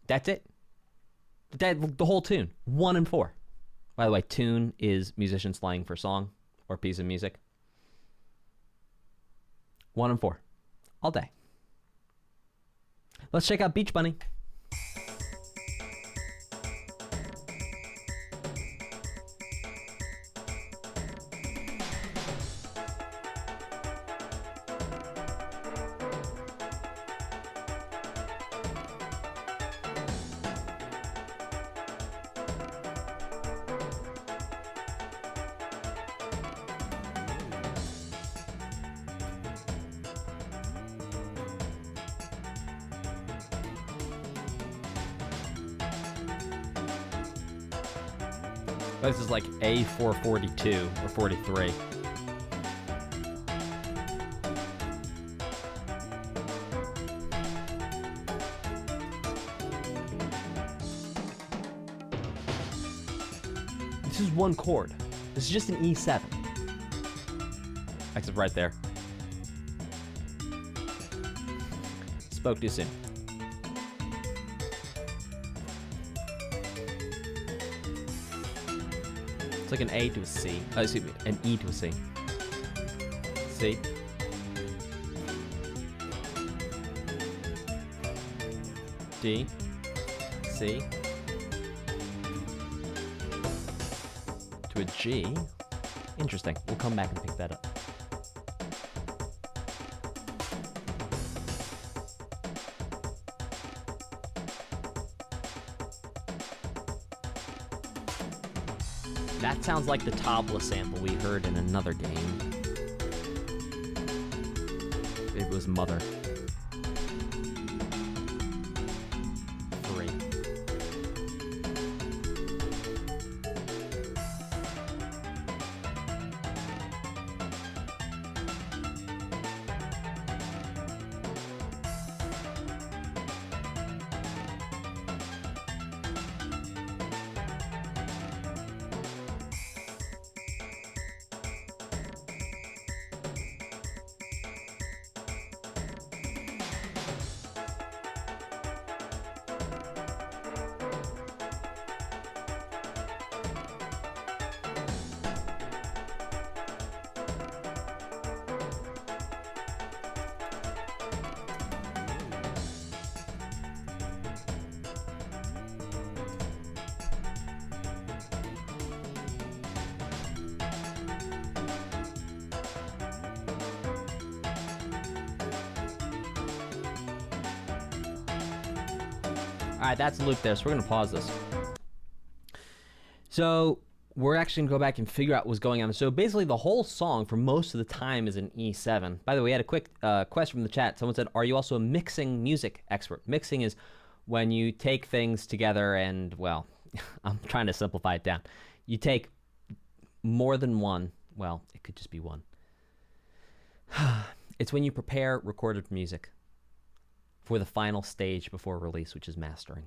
That's it. The whole tune, 1 and 4. By the way, tune is musician slang for song or piece of music. 1 and 4. All day. Let's check out Beach Bunny. This is like A442 or 43. This is one chord. This is just an E7. Except right there. Spoke too soon. It's like an A to a C. Oh, excuse me, an E to a C. C. D. C. To a G. Interesting. We'll come back and pick that up. That sounds like the tabla sample we heard in another game. It was Mother. 3. Alright, that's a loop there, so we're going to pause this. So, we're actually going to go back and figure out what's going on. So, basically, the whole song, for most of the time, is in E7. By the way, we had a quick question from the chat. Someone said, are you also a mixing music expert? Mixing is when you take things together and, well, I'm trying to simplify it down. You take more than one, well, it could just be one. It's when you prepare recorded music for the final stage before release, which is mastering.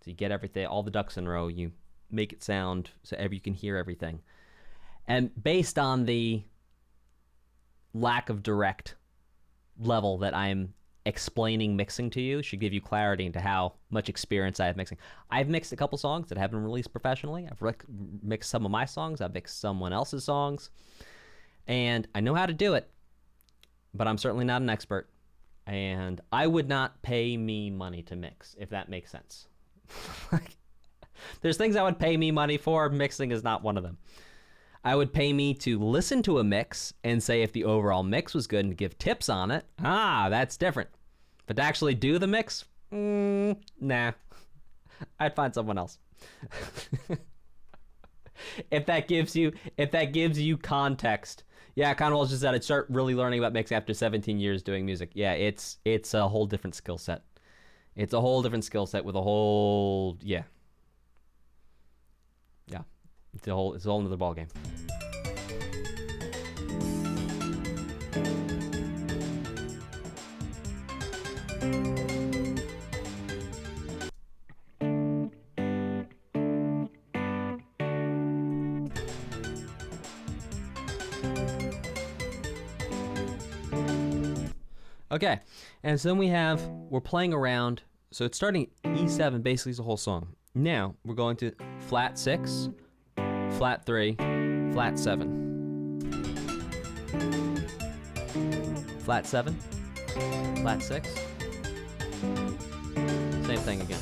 So you get everything, all the ducks in a row, you make it sound so you can hear everything. And based on the lack of direct level that I'm explaining mixing to you, should give you clarity into how much experience I have mixing. I've mixed a couple songs that haven't been released professionally. I've mixed some of my songs. I've mixed someone else's songs. And I know how to do it, but I'm certainly not an expert. And I would not pay me money to mix, if that makes sense. There's things I would pay me money for. Mixing is not one of them. I would pay me to listen to a mix and say if the overall mix was good and give tips on it. Ah, that's different. But to actually do the mix, nah. I'd find someone else. If that gives you context. Yeah, Conwell just said I'd start really learning about mixing after 17 years doing music. Yeah, it's a whole different skill set. It's a whole different skill set with a whole, yeah. Yeah, it's a whole another ballgame. Okay, and so then we're playing around, so it's starting E7, basically is the whole song. Now, we're going to flat 6, flat 3, flat 7. flat 7, flat 6. Same thing again.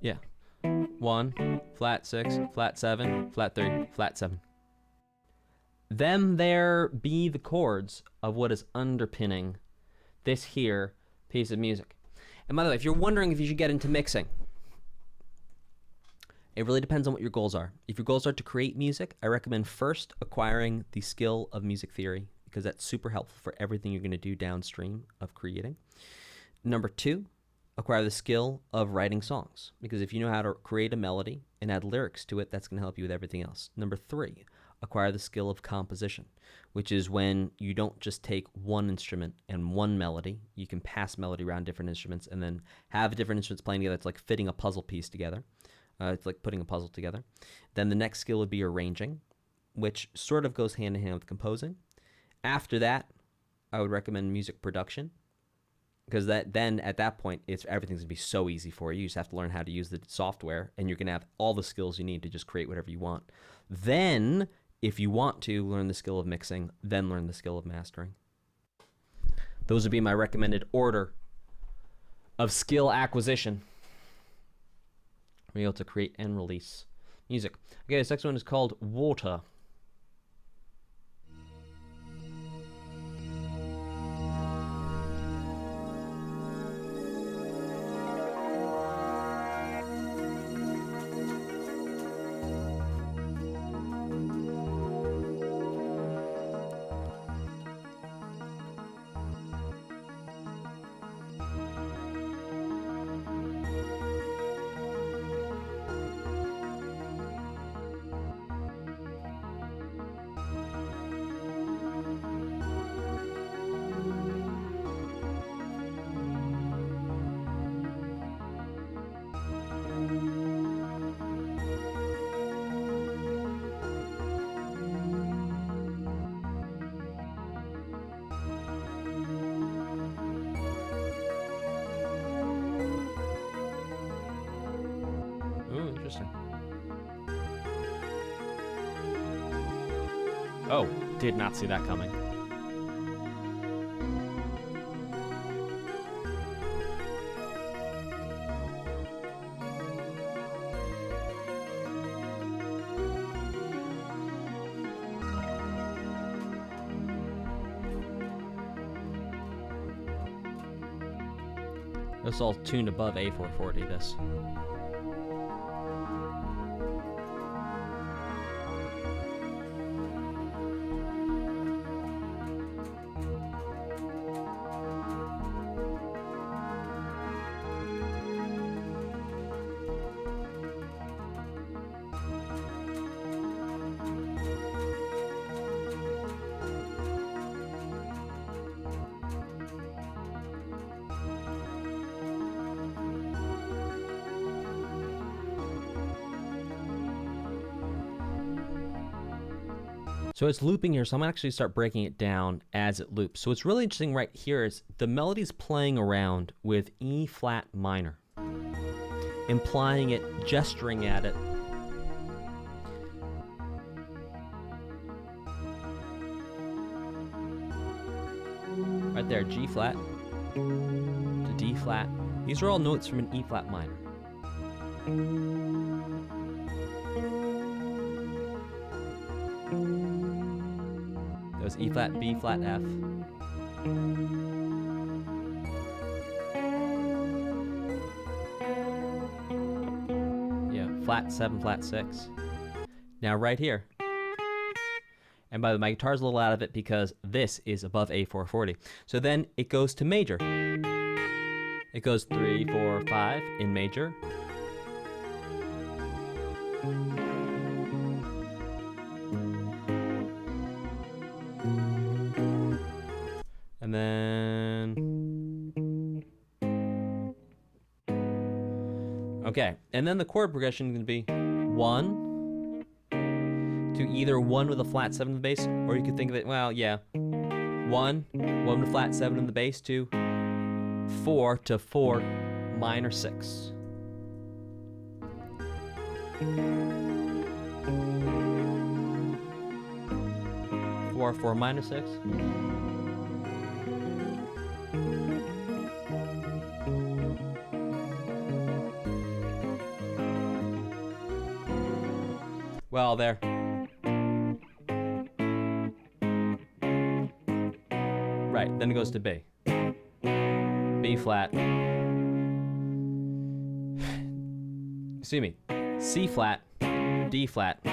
Yeah. 1, flat 6, flat 7, flat 3, flat 7. Them there be the chords of what is underpinning this here piece of music. And by the way, if you're wondering if you should get into mixing, it really depends on what your goals are. If your goals are to create music, I recommend first acquiring the skill of music theory, because that's super helpful for everything you're going to do downstream of creating. Number 2, acquire the skill of writing songs, because if you know how to create a melody and add lyrics to it, that's going to help you with everything else. Number 3, acquire the skill of composition, which is when you don't just take one instrument and one melody. You can pass melody around different instruments and then have different instruments playing together. It's like fitting a puzzle piece together. It's like putting a puzzle together. Then the next skill would be arranging, which sort of goes hand in hand with composing. After that, I would recommend music production, because then at that point, everything's gonna be so easy for you. You just have to learn how to use the software, and you're gonna have all the skills you need to just create whatever you want. Then, if you want to learn the skill of mixing, then learn the skill of mastering. Those would be my recommended order of skill acquisition. Be able to create and release music. Okay, this next one is called Water. Interesting. Oh, did not see that coming. It's all tuned above A440, this. So it's looping here, so I'm gonna actually start breaking it down as it loops. So what's really interesting right here is the melody's playing around with E flat minor, implying it, gesturing at it. Right there, G flat to D flat. These are all notes from an E flat minor. Those E flat, B flat, F. Yeah, flat 7, flat 6. Now right here. And by the way, my guitar's a little out of it because this is above A440. So then it goes to major. It goes 3, 4, 5 in major. And then, okay, and then the chord progression is going to be 1 to either 1 with a flat 7 in the bass, or you could think of it, well, yeah, 1 with a flat 7 in the bass, to 4 to 4 minor 6. Four minor 6. Well, there. Right, then it goes to B. B flat. Excuse me. C flat, D flat,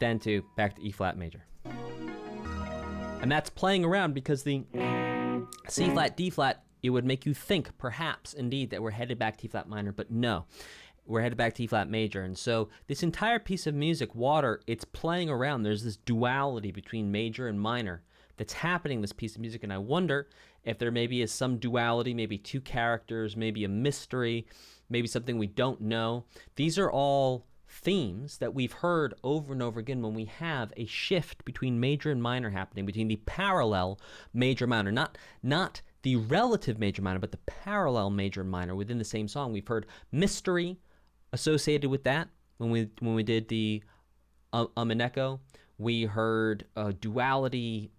then to back to E flat major. And that's playing around because the C flat, D flat, it would make you think perhaps indeed that we're headed back to E flat minor, but no. We're headed back to E flat major. And so this entire piece of music, Water, it's playing around. There's this duality between major and minor that's happening in this piece of music. And I wonder if there maybe is some duality, maybe two characters, maybe a mystery, maybe something we don't know. These are all themes that we've heard over and over again when we have a shift between major and minor happening, between the parallel major minor, not the relative major minor, but the parallel major minor within the same song. We've heard mystery associated with that when we did the and echo. We heard duality,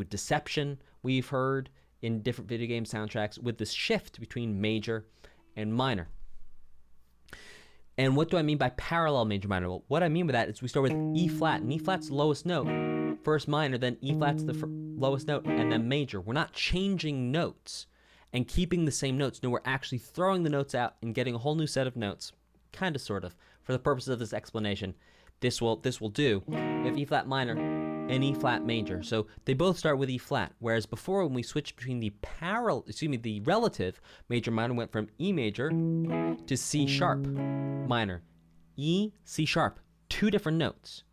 deception. We've heard in different video game soundtracks with this shift between major and minor. And what do I mean by parallel major minor? Well, what I mean by that is we start with E flat, and E flat's the lowest note, first minor, then E flat's the lowest note, and then major. We're not changing notes and keeping the same notes. No, we're actually throwing the notes out and getting a whole new set of notes, kind of, sort of, for the purposes of this explanation. This will do. We have E flat minor and E flat major. So they both start with E flat, whereas before when we switched between the relative major minor went from E major to C sharp minor. E, C sharp, two different notes.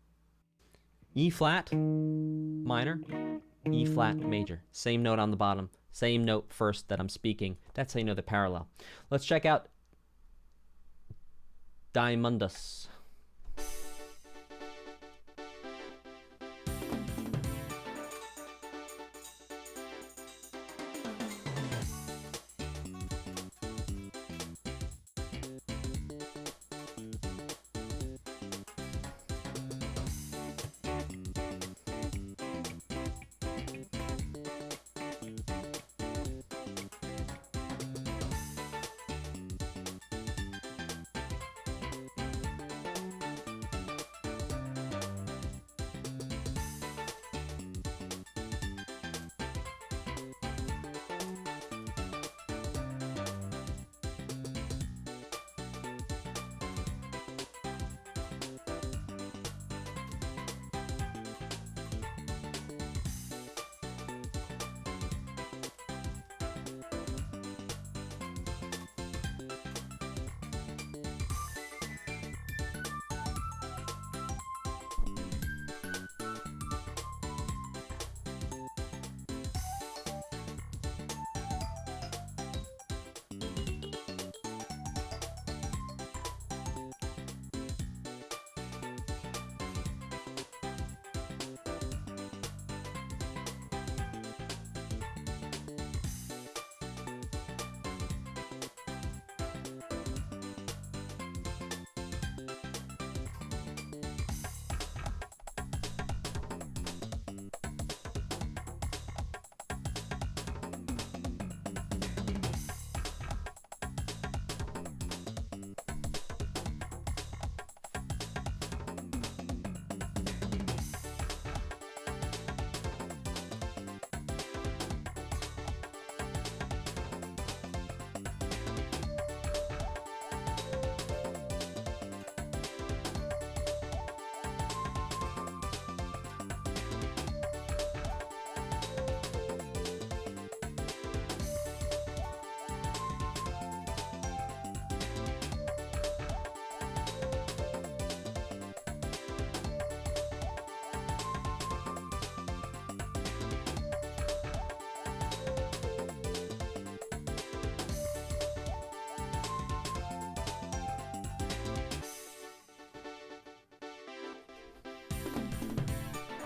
E flat minor, E flat major. Same note on the bottom, same note first that I'm speaking. That's how you know the parallel. Let's check out Diamondus.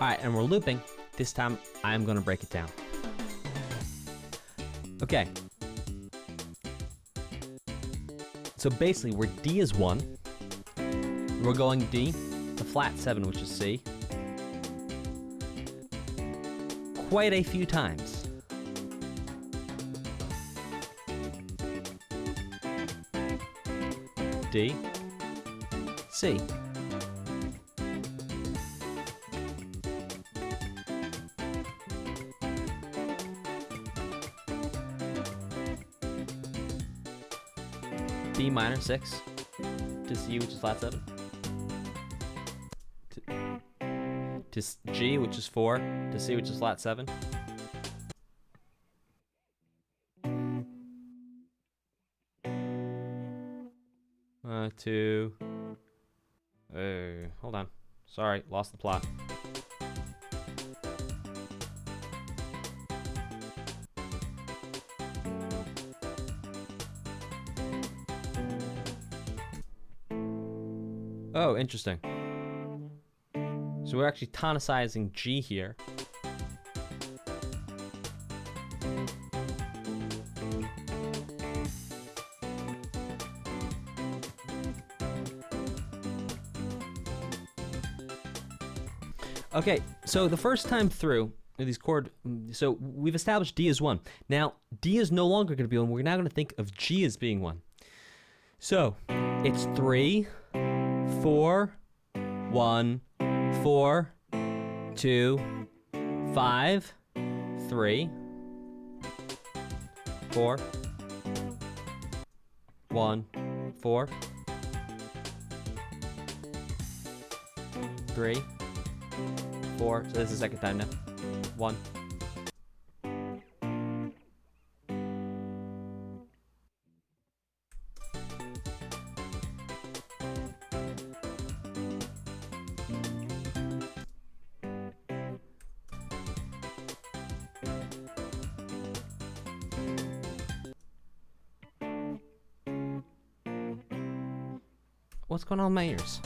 All right, and we're looping. This time, I'm going to break it down. Okay. So basically, where D is 1, we're going D, the flat 7, which is C, quite a few times. D, C. B minor 6 to C, which is flat 7, to G, which is 4, to C, which is flat 7. To hold on, sorry, lost the plot. Oh, interesting. So we're actually tonicizing G here. Okay, so the first time through these chord, so we've established D as 1. Now, D is no longer going to be 1. We're now going to think of G as being 1. So, it's 3, 4, 1, 4, 2, 5, 3, 4, 1, 4, 3, 4. So this is the second time now. 1. What's going on with my ears?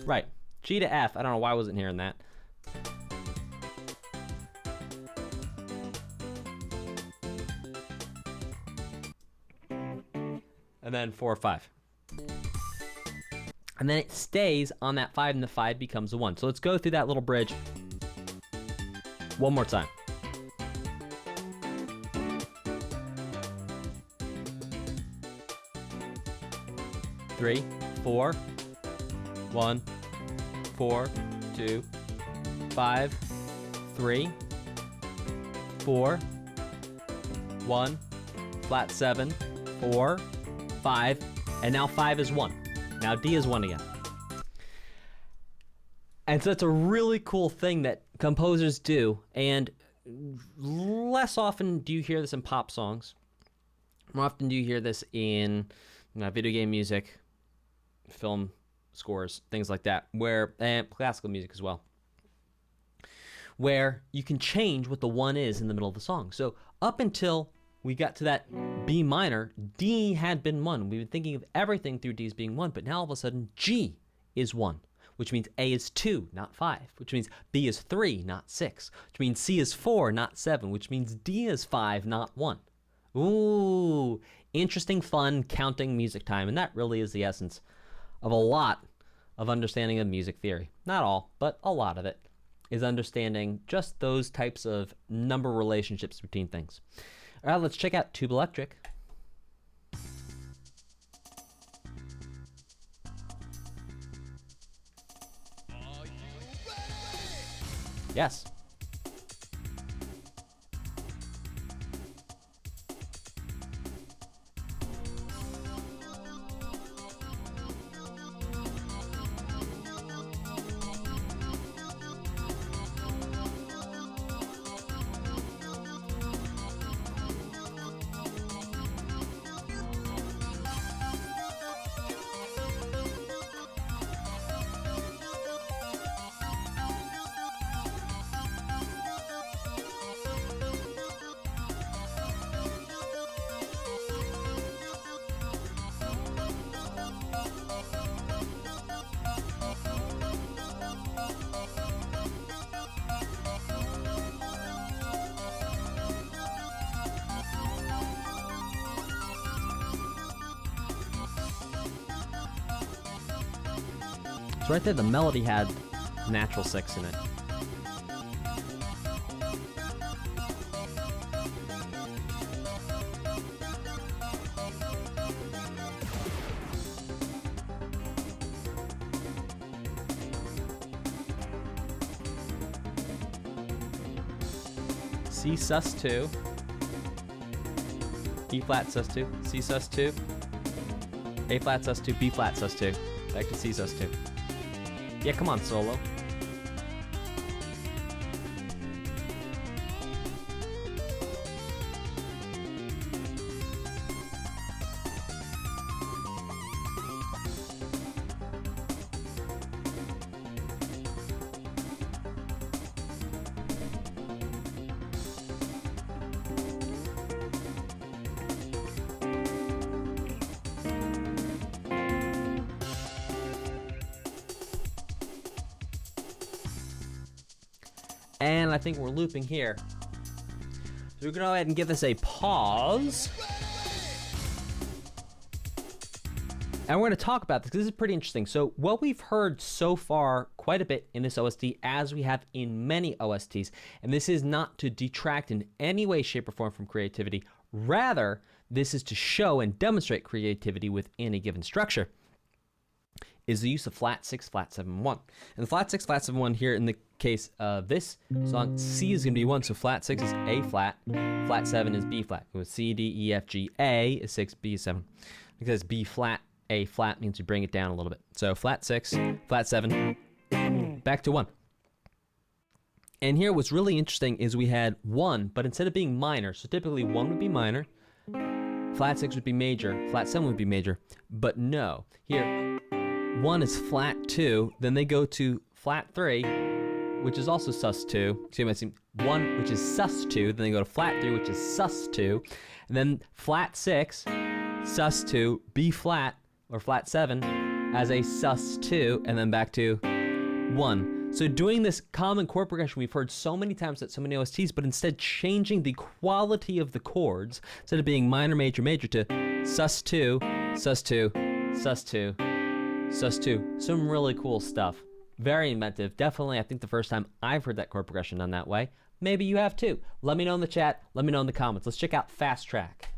Right, G to F. I don't know why I wasn't hearing that. And then 4 or 5. And then it stays on that 5, and the 5 becomes a 1. So let's go through that little bridge one more time. Three, 4, 1, 4, 2, 5, 3, 4, 1, flat 7, 4, 5, and now 5 is 1. Now D is 1 again. And so it's a really cool thing that composers do, and less often do you hear this in pop songs. More often do you hear this in video game music, film scores, things like that, and classical music as well, where you can change what the 1 is in the middle of the song. So up until we got to that B minor, D had been 1. We've been thinking of everything through D as being 1, but now all of a sudden G is 1, which means A is 2, not 5, which means B is 3, not 6, which means C is 4, not 7, which means D is 5, not 1. Ooh, interesting, fun, counting music time, and that really is the essence of a lot of understanding of music theory. Not all, but a lot of it is understanding just those types of number relationships between things. All right, let's check out Tubeletric. Are you ready? Yes. So right there, the melody had natural 6 in it. C sus2, E flat sus2, C sus2, A flat sus2, B flat sus2, back to C sus2. Yeah, come on, solo. And I think we're looping here. So we're gonna go ahead and give this a pause. And we're gonna talk about this, because this is pretty interesting. So what we've heard so far quite a bit in this OST, as we have in many OSTs, and this is not to detract in any way, shape, or form from creativity. Rather, this is to show and demonstrate creativity within a given structure, is the use of flat 6, flat 7, 1. And the flat 6, flat 7, 1 here in the case of this song, C is going to be 1, so flat 6 is A flat, flat 7 is B flat. It was C, D, E, F, G, A is 6, B is 7. Because B flat, A flat means we bring it down a little bit. So flat 6, flat 7, back to 1. And here what's really interesting is we had 1, but instead of being minor, so typically 1 would be minor, flat 6 would be major, flat 7 would be major, but no. Here, 1 is flat 2, then they go to flat 3, which is also sus 2. So you might see 1, which is sus 2, then they go to flat 3, which is sus 2, and then flat 6, sus 2, B flat, or flat 7, as a sus 2, and then back to 1. So doing this common chord progression we've heard so many times at so many OSTs, but instead changing the quality of the chords, instead of being minor, major, major, to sus 2, sus 2, sus 2, sus 2. Some really cool stuff. Very inventive. Definitely, I think the first time I've heard that chord progression done that way. Maybe you have too. Let me know in the chat. Let me know in the comments. Let's check out Fast Track.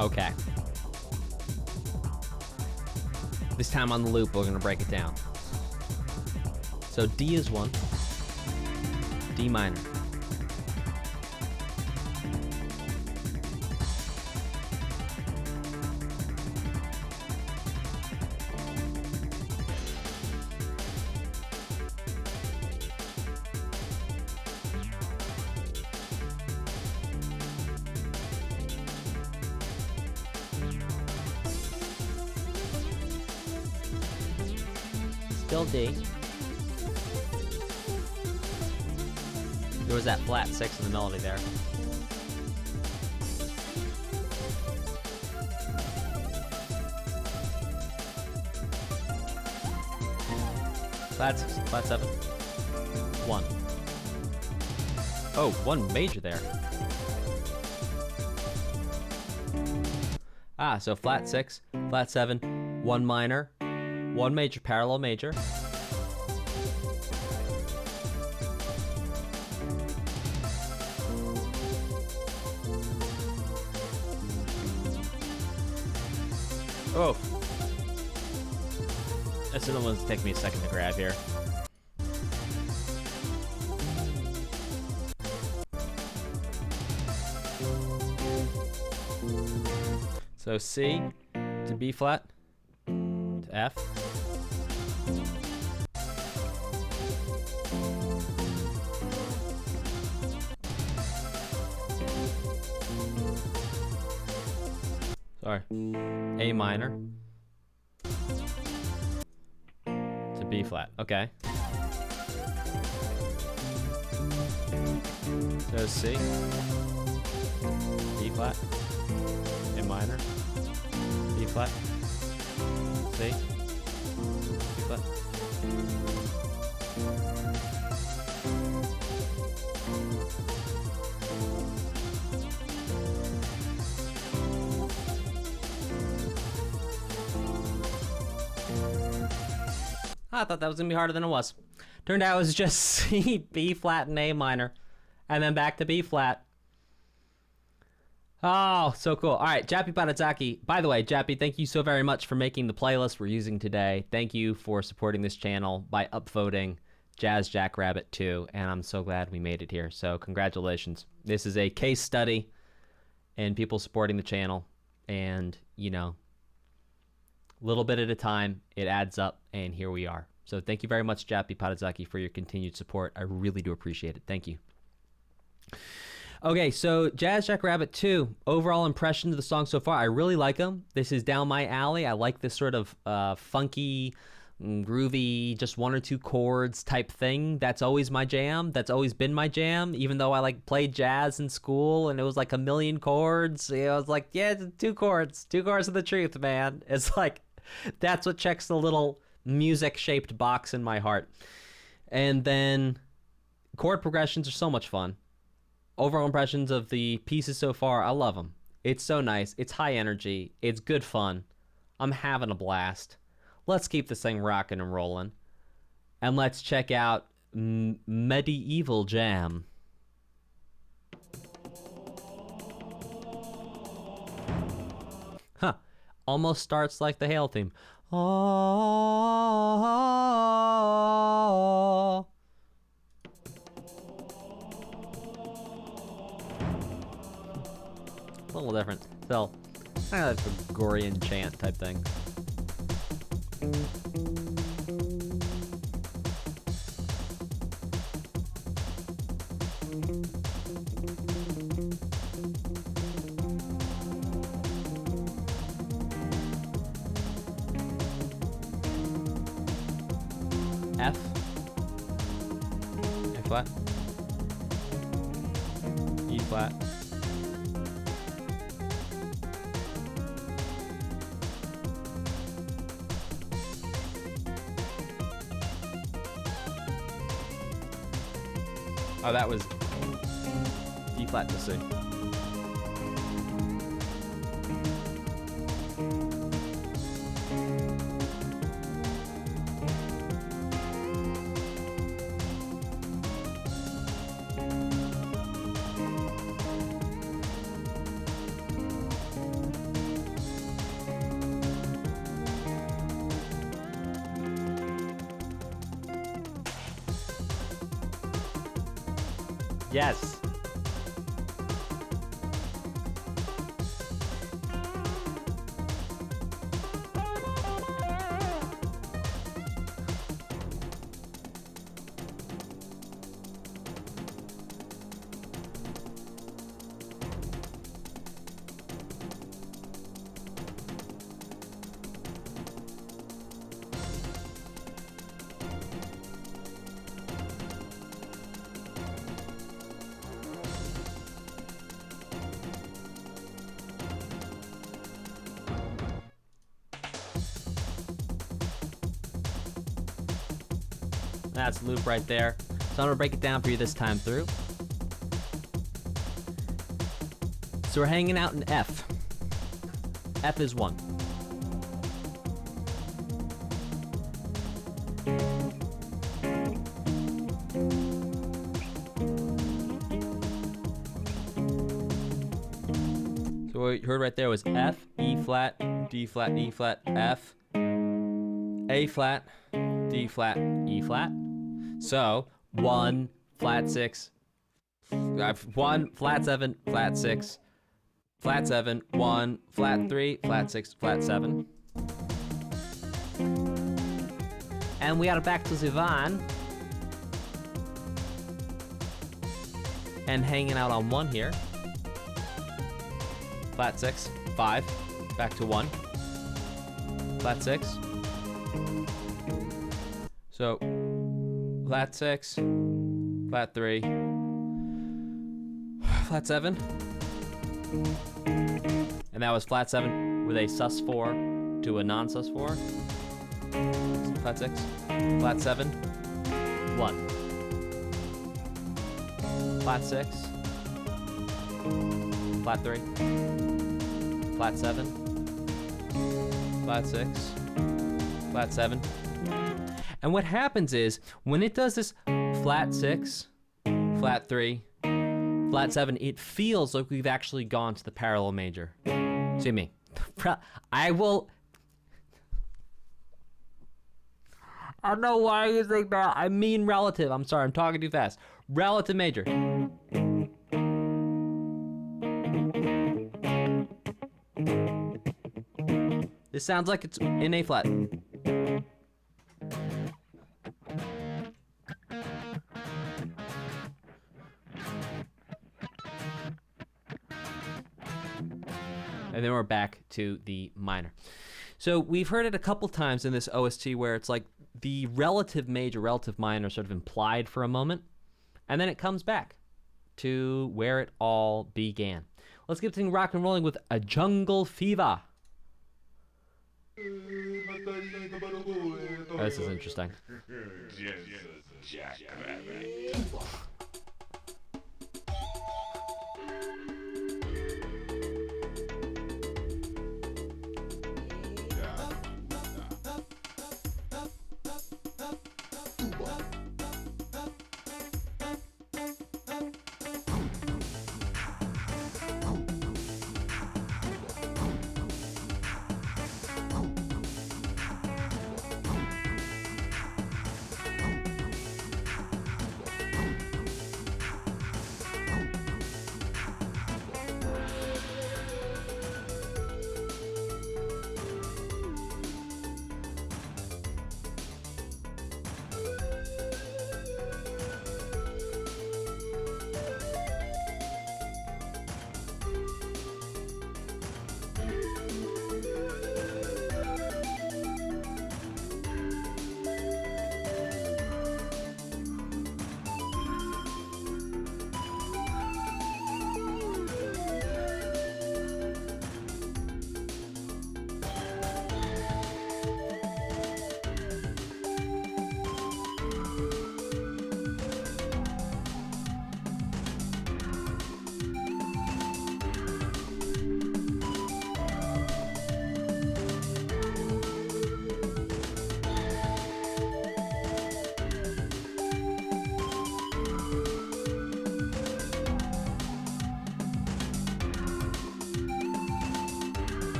Okay. This time on the loop, we're gonna break it down. So D is 1, D minor. Still D. There was that flat 6 in the melody there. Flat 6, flat 7. 1. Oh, 1 major there. So flat 6, flat 7, 1 minor, 1 major, parallel major. Oh. This is the one that's taking me a second to grab here. So C to B flat to F. Sorry. A minor to B flat. Okay. So C, B flat, A minor, B flat, C, B flat. I thought that was gonna be harder than it was. Turned out it was just C, B flat, and A minor, and then back to B flat. Oh, so cool. All right, Jappy Parazaki. By the way, Jappy, thank you so very much for making the playlist we're using today. Thank you for supporting this channel by upvoting Jazz Jackrabbit 2, and I'm so glad we made it here. So congratulations. This is a case study in people supporting the channel, and, you know, little bit at a time, it adds up, and here we are. So thank you very much, Jappy Parazaki, for your continued support. I really do appreciate it. Thank you. Okay, so Jazz Jackrabbit 2, overall impression of the song so far, I really like them. This is down my alley. I like this sort of funky, groovy, just 1 or 2 chords type thing. That's always my jam. That's always been my jam, even though I like played jazz in school and it was like a million chords. You know, I was like, yeah, 2 chords. 2 chords of the truth, man. It's like, that's what checks the little music-shaped box in my heart. And then chord progressions are so much fun. Overall impressions of the pieces so far, I love them. It's so nice. It's high energy. It's good fun. I'm having a blast. Let's keep this thing rocking and rolling. And let's check out Medieval Jam. Huh. Almost starts like the Hale theme. Oh. A little different. Still, kind of like a Gregorian chant type thing. F. A flat. E flat. Oh, that was D flat to C. Yes. That's loop right there. So I'm gonna break it down for you this time through. So we're hanging out in F. F is 1. So what you heard right there was F, E flat, D flat, E flat, F, A flat, D flat, E flat. So 1, flat 6, 1, flat 7, flat 6, flat 7, 1, flat 3, flat 6, flat 7. And we got it back to Zivan. And hanging out on 1 here. Flat 6, 5, back to 1. Flat 6. So, flat 6, flat 3, flat 7. And that was flat 7 with a sus4 to a non-sus 4. Flat 6, flat 7, 1. Flat 6, flat 3, flat 7, flat 6, flat 7. And what happens is, when it does this flat 6, flat 3, flat 7, it feels like we've actually gone to the parallel major. See me. I don't know why you think that. I mean relative. I'm sorry, I'm talking too fast. Relative major. This sounds like it's in A flat. And then we're back to the minor. So we've heard it a couple times in this OST where it's like the relative major, relative minor sort of implied for a moment, and then it comes back to where it all began. Let's get things rock and rolling with a jungle fever. Oh, this is interesting. Jackrabbit.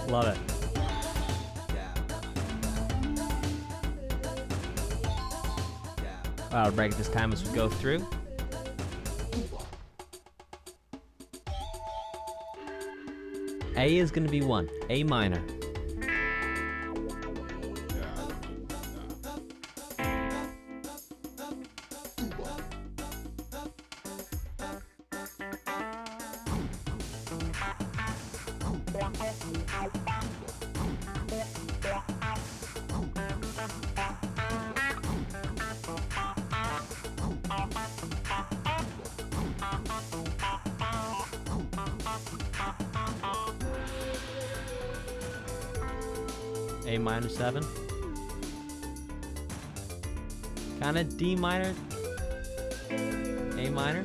Love it. I'll break this time as we go through. A is going to be 1, A minor. A minor 7. Kind of D minor. A minor.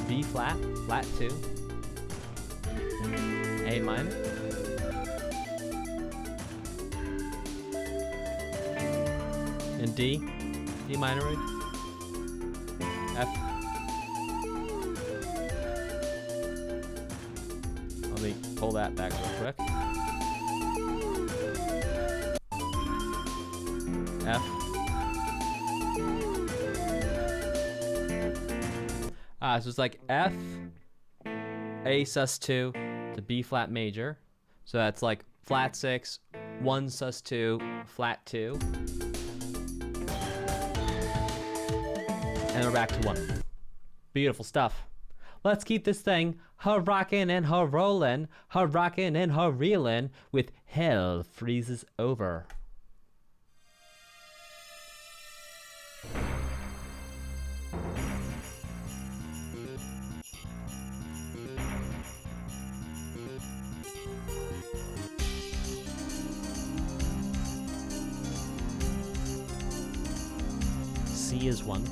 B flat, flat 2. A minor. And D minor. F. Let me pull that back real quick. F. So it's like F, A sus2 to B flat major. So that's like flat 6, 1 sus2, flat 2. And we're back to 1. Beautiful stuff. Let's keep this thing rockin' and rollin', rockin' and reelin' with Hell Freezes Over. C is 1.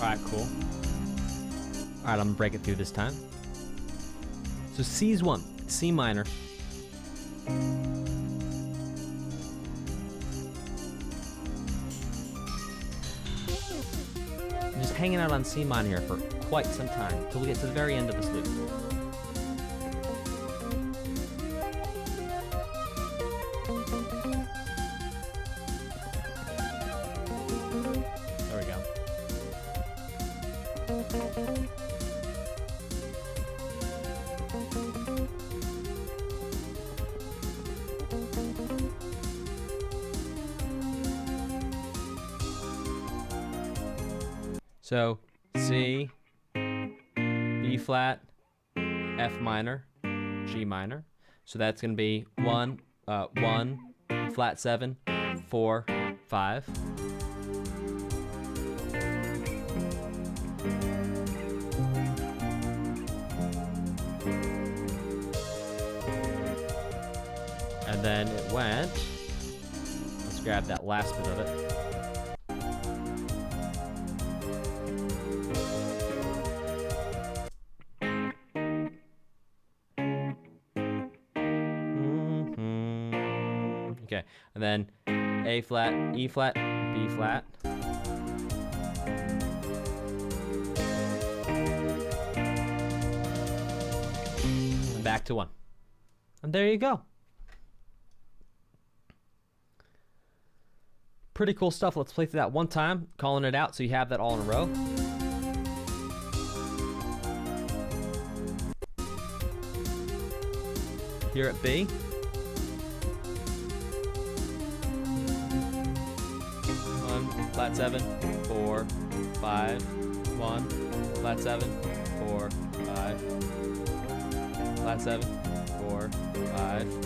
Alright, cool. Alright, I'm gonna break it through this time. So C's 1, C minor. I'm just hanging out on C minor here for quite some time, until we get to the very end of this loop. There we go. So C, B flat, F minor, G minor. So that's gonna be 1, 1, flat 7, 4, 5. And then it went, let's grab that last bit of it. Okay, and then A flat, E flat, B flat. And back to 1. And there you go. Pretty cool stuff. Let's play through that one time, calling it out so you have that all in a row. Here at B. Flat 7, 4, 5, 1, flat 7, 4, 5, flat 7, 4, 5,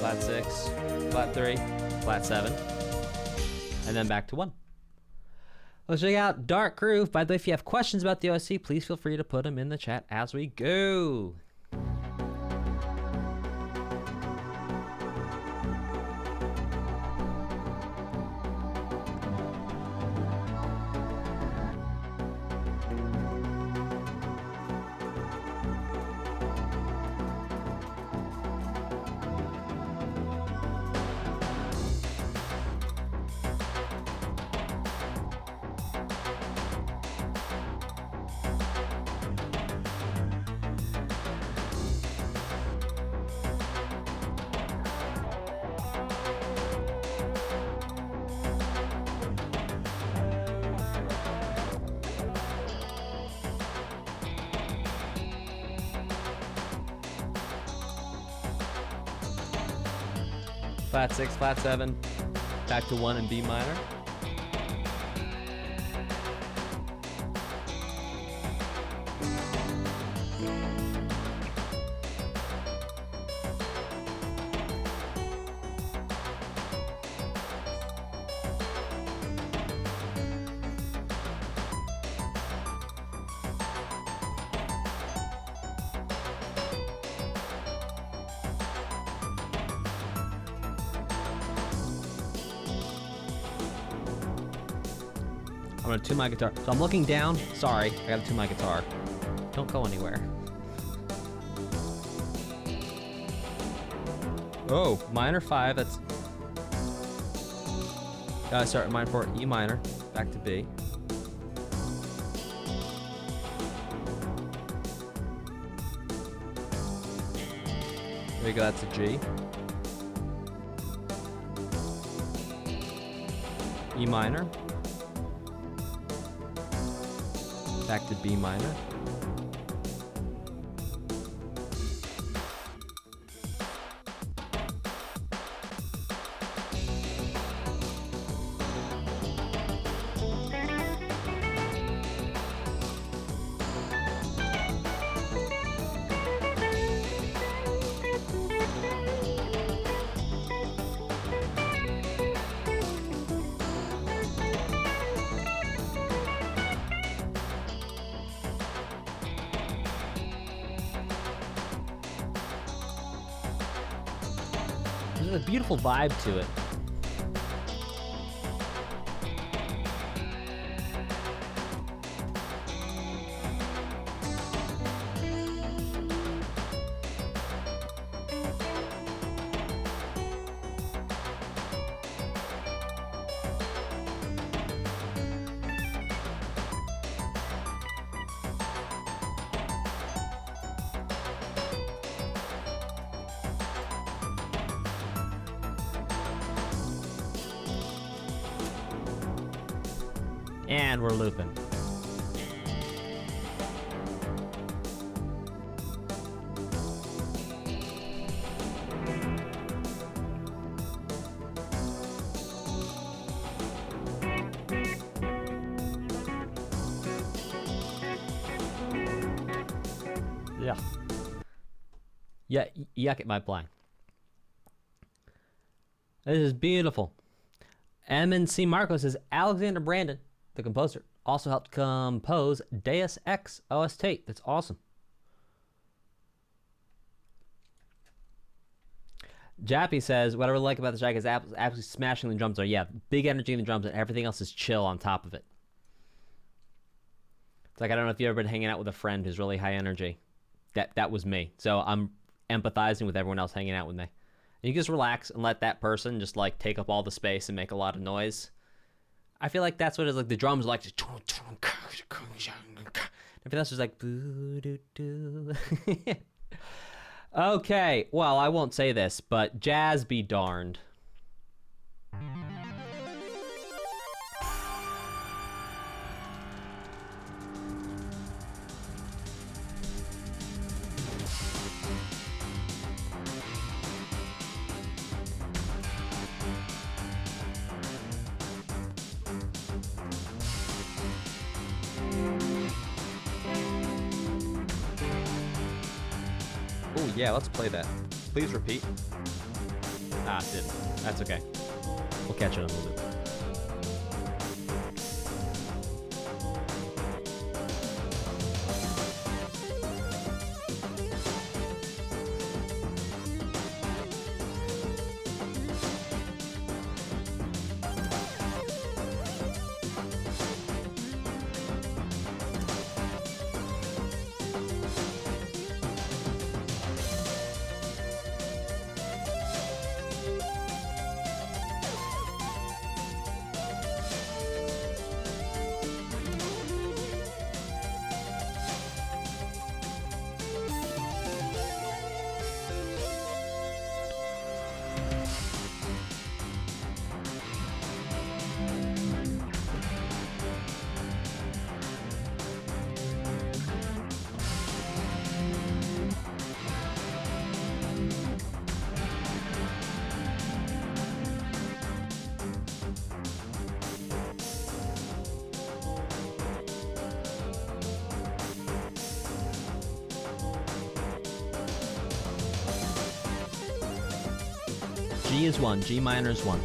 flat 6, flat 3, flat 7, and then back to 1. Let's check out Dark Groove. By the way, if you have questions about the OST, please feel free to put them in the chat as we go. Flat 6, flat 7, back to 1 in B minor. I'm gonna tune my guitar. So I'm looking down. Sorry, I gotta tune my guitar. Don't go anywhere. Oh, minor 5, that's... sorry, minor 4, E minor, back to B. There you go, that's a G. E minor. Back to B minor. There's a beautiful vibe to it. And we're looping. Yeah, yuck at my playing. This is beautiful. MNC Marco says Alexander Brandon, the composer, also helped compose Deus Ex OST. That's awesome. Jappy says, what I really like about the track is absolutely smashing the drums are. Yeah, big energy in the drums and everything else is chill on top of it. It's like, I don't know if you've ever been hanging out with a friend who's really high energy. That was me. So I'm empathizing with everyone else hanging out with me. And you just relax and let that person just like take up all the space and make a lot of noise. I feel like that's what it's like. The drums are like just everything else is like boo doo doo. Okay, well, I won't say this, but jazz be darned. Oh, yeah, let's play that. Please repeat. Ah, it didn't. That's okay. We'll catch it on the loop. G is 1. G minor is 1.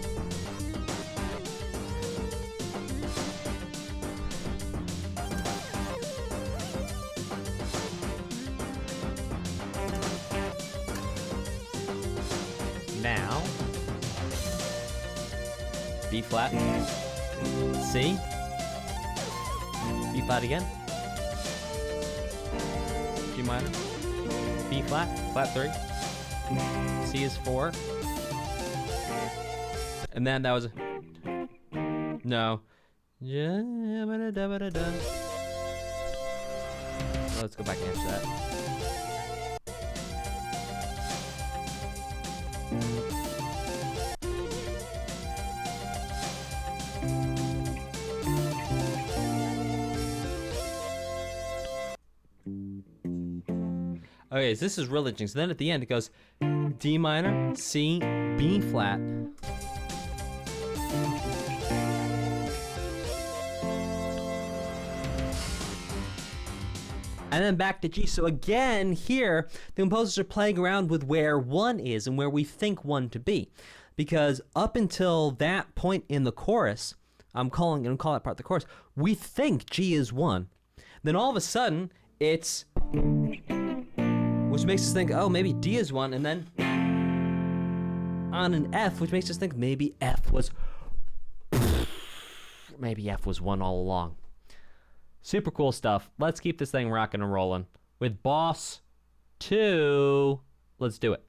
Now, B flat, C, B flat again, G minor, B flat, flat 3, C is 4, and then that was, no, let's go back and answer that. Okay, so this is really interesting. So then at the end it goes D minor, C, B flat. And then back to G. So again, here, the composers are playing around with where 1 is and where we think 1 to be. Because up until that point in the chorus, I'm calling that part of the chorus, we think G is 1. Then all of a sudden, it's, which makes us think, oh, maybe D is 1, and then on an F, which makes us think maybe F was 1 all along. Super cool stuff. Let's keep this thing rocking and rolling. With Boss 2, let's do it.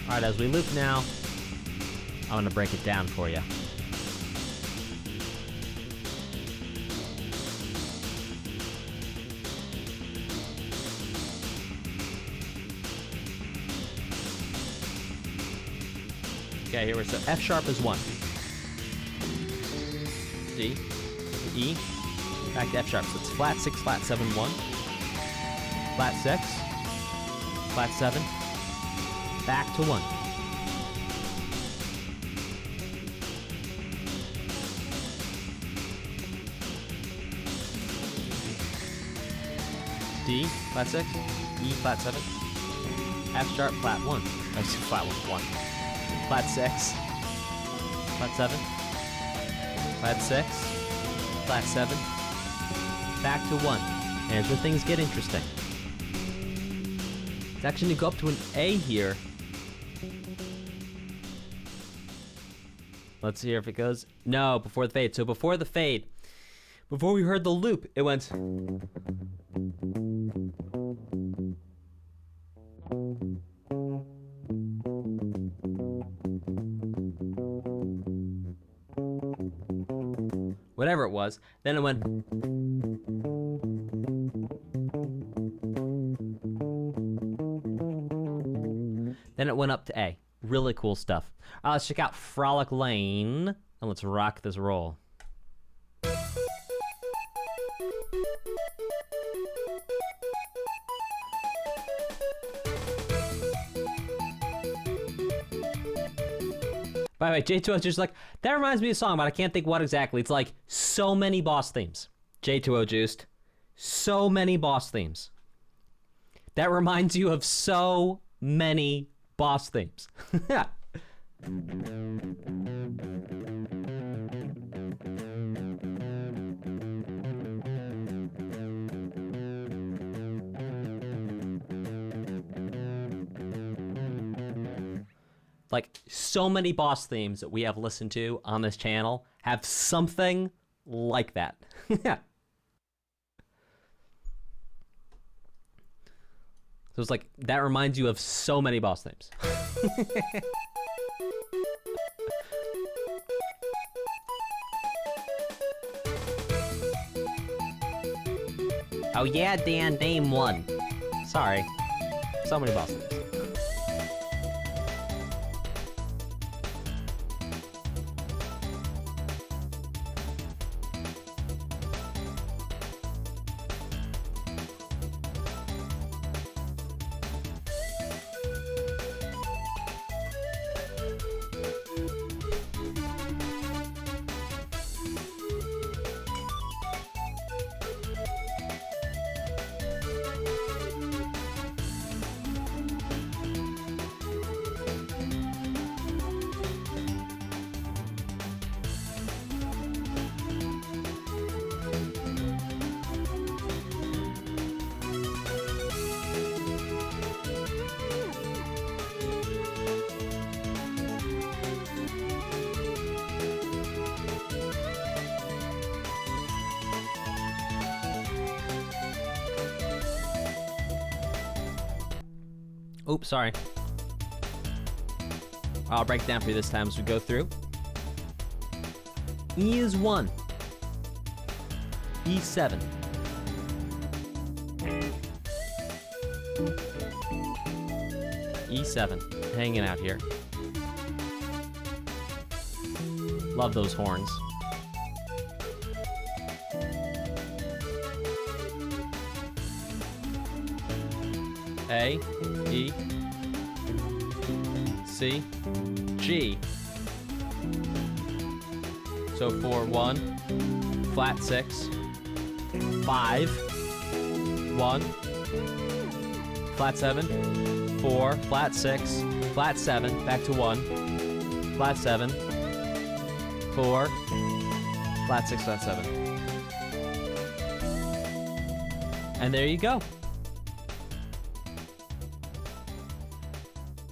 All right, as we loop now, I'm gonna break it down for you. Okay, here we're so F sharp is 1. D, E, back to F sharp. So it's flat 6, flat 7, 1. Flat 6, flat 7. Back to 1. D, flat 6, E, flat 7, F sharp, flat 1. I see flat 1. Flat 6, flat 7, flat 6, flat 7, back to 1. And here's where things get interesting. It's actually going to go up to an A here. Let's see if it goes. No, before the fade. So before the fade, before we heard the loop, it went. Whatever it was. Then it went. Then it went up to A. Really cool stuff. Let's check out Frolick Lane, and let's rock this roll. By the way, J2O is just like, that reminds me of a song, but I can't think what exactly. It's like so many boss themes. J2O juiced. So many boss themes. That reminds you of so many boss themes. Like, so many boss themes that we have listened to on this channel have something like that. Yeah. So it's like, that reminds you of so many boss themes. Oh yeah, Dan, name one. Sorry. So many boss names. Oops, sorry. I'll break down for you this time as we go through. E is 1. E7. E7. Hanging out here. Love those horns. A, E, C, G. So 4, 1, flat 6, 5, 1, flat 7, 4, flat 6, flat 7, back to 1, flat 7, 4, flat 6, flat 7. And there you go.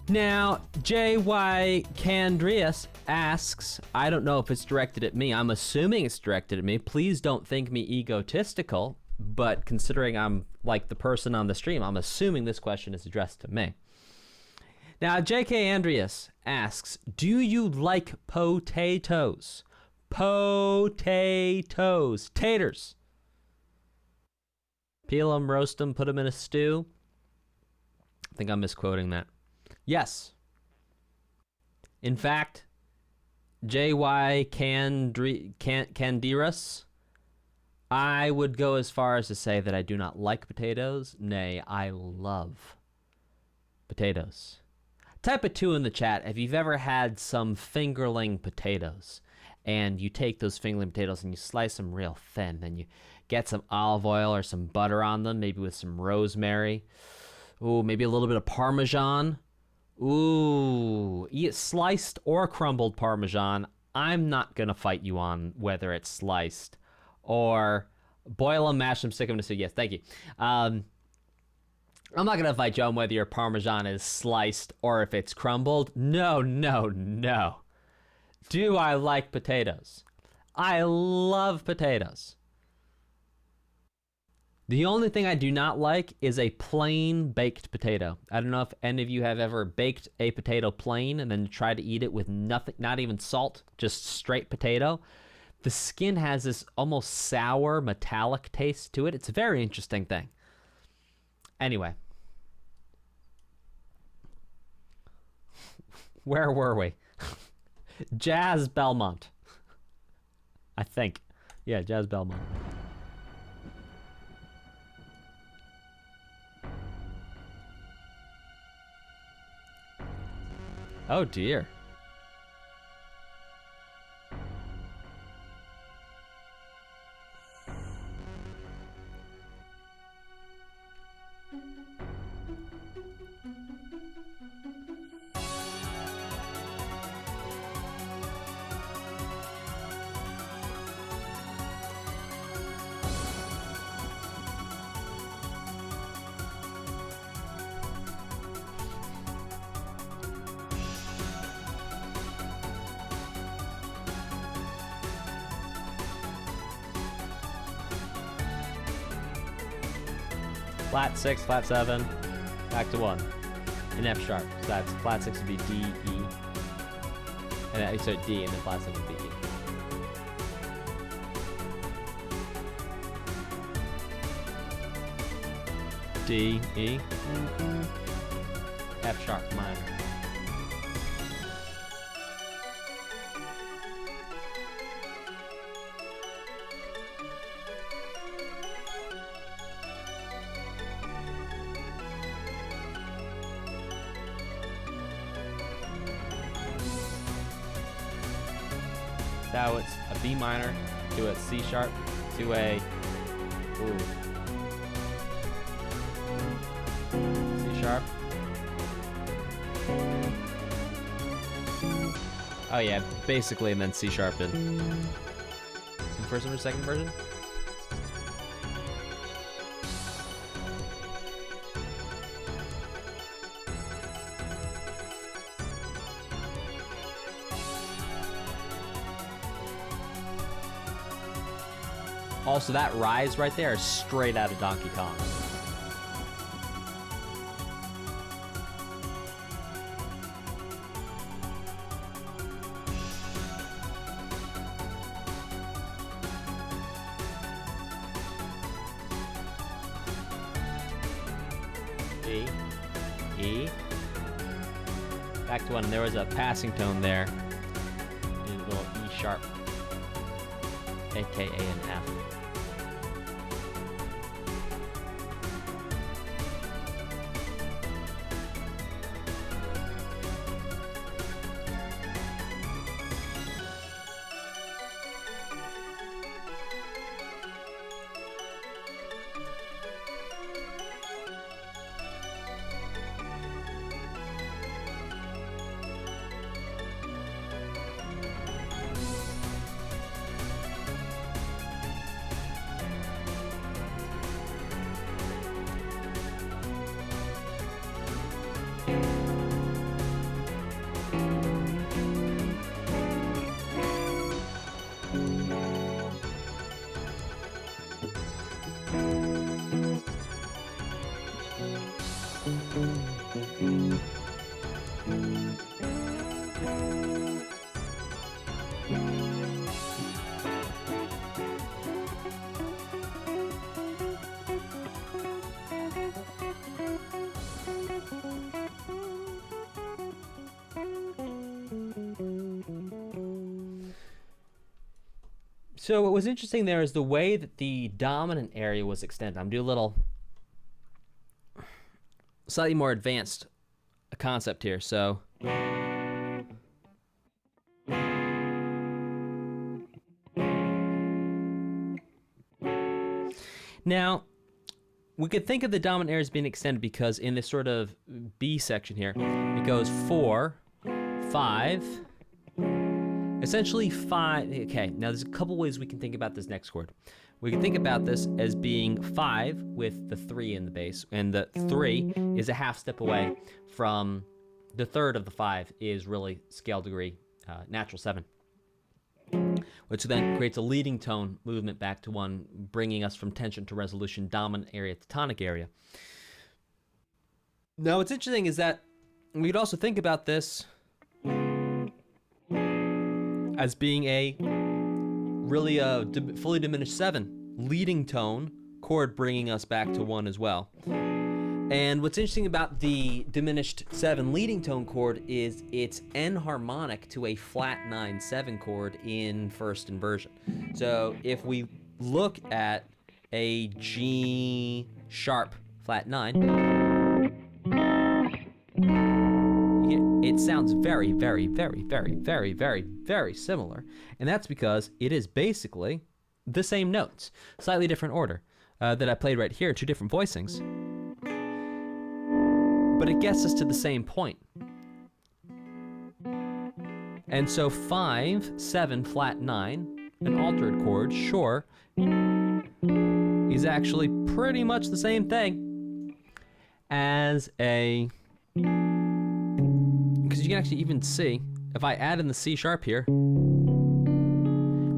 Now, J.Y. Candrius asks, I don't know if it's directed at me. I'm assuming it's directed at me. Please don't think me egotistical, but considering I'm like the person on the stream, I'm assuming this question is addressed to me. Now, J.K. Andreas asks, do you like potatoes? Potatoes. Taters. Peel them, roast them, put them in a stew. I think I'm misquoting that. Yes. In fact, J.Y. Candirus, I would go as far as to say that I do not like potatoes. Nay, I love potatoes. Type a 2 in the chat if you've ever had some fingerling potatoes. And you take those fingerling potatoes and you slice them real thin. Then you get some olive oil or some butter on them, maybe with some rosemary. Ooh, maybe a little bit of Parmesan. Ooh, eat sliced or crumbled Parmesan. I'm not going to fight you on whether it's sliced or boil them, mash them, stick them to stew. Yes, thank you. I'm not going to fight you on whether your Parmesan is sliced or if it's crumbled. No, no, no. Do I like potatoes? I love potatoes. The only thing I do not like is a plain baked potato. I don't know if any of you have ever baked a potato plain and then try to eat it with nothing, not even salt, just straight potato. The skin has this almost sour, metallic taste to it. It's a very interesting thing. Anyway. Where were we? Jazz Belmont. I think. Yeah, Jazz Belmont. Oh dear. Flat 6, flat 7, back to 1. and F sharp. So that's flat 6 would be D, E. And so D, and then flat 7 would be E. D, E, F sharp minor. So it's a B minor to a C sharp to a C sharp. Oh yeah, basically, and then C sharp in first or second version. Also, that rise right there is straight out of Donkey Kong. E, E. Back to one. There was a passing tone there. A little E sharp, aka an F. So what was interesting there is the way that the dominant area was extended. I'm doing a little slightly more advanced concept here. So now we could think of the dominant area as being extended because in this sort of B section here, it goes 4, 5, essentially 5. Okay, now there's a couple ways we can think about this next chord. We can think about this as being 5 with the 3 in the bass, and the 3 is a half step away from the third of the 5 is really scale degree natural 7, which then creates a leading tone movement back to 1, bringing us from tension to resolution, dominant area to tonic area. Now what's interesting is that we could also think about this as being a really fully diminished 7 leading tone chord, bringing us back to 1 as well. And what's interesting about the diminished 7 leading tone chord is it's enharmonic to a flat 9/7 chord in first inversion. So if we look at a G sharp flat 9, it sounds very, very, very, very, very, very, very similar. And that's because it is basically the same notes, slightly different order that I played right here, 2 different voicings. But it gets us to the same point. And so 5, 7, flat 9, an altered chord, sure, is actually pretty much the same thing as a... Because you can actually even see, if I add in the C sharp here,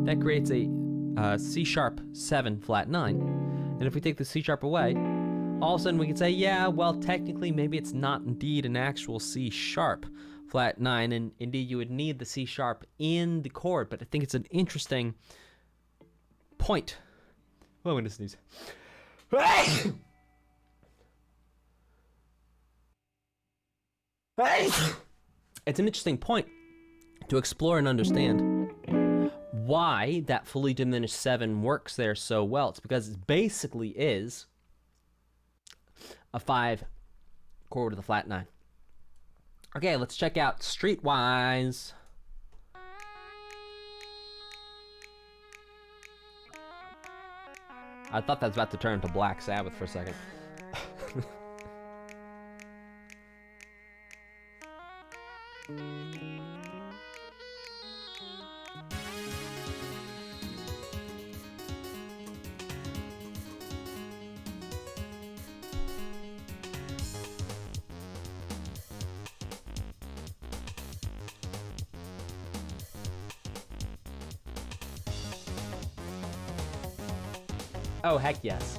that creates a C sharp 7 flat 9. And if we take the C sharp away, all of a sudden we could say, yeah, well, technically maybe it's not indeed an actual C sharp flat 9, and indeed you would need the C sharp in the chord, but I think it's an interesting point. Oh, I'm gonna sneeze. It's an interesting point to explore and understand why that fully diminished 7 works there so well. It's because it basically is a 5 chord with a flat 9. Okay, let's check out Streetwize. I thought that was about to turn into Black Sabbath for a second. Oh, heck yes.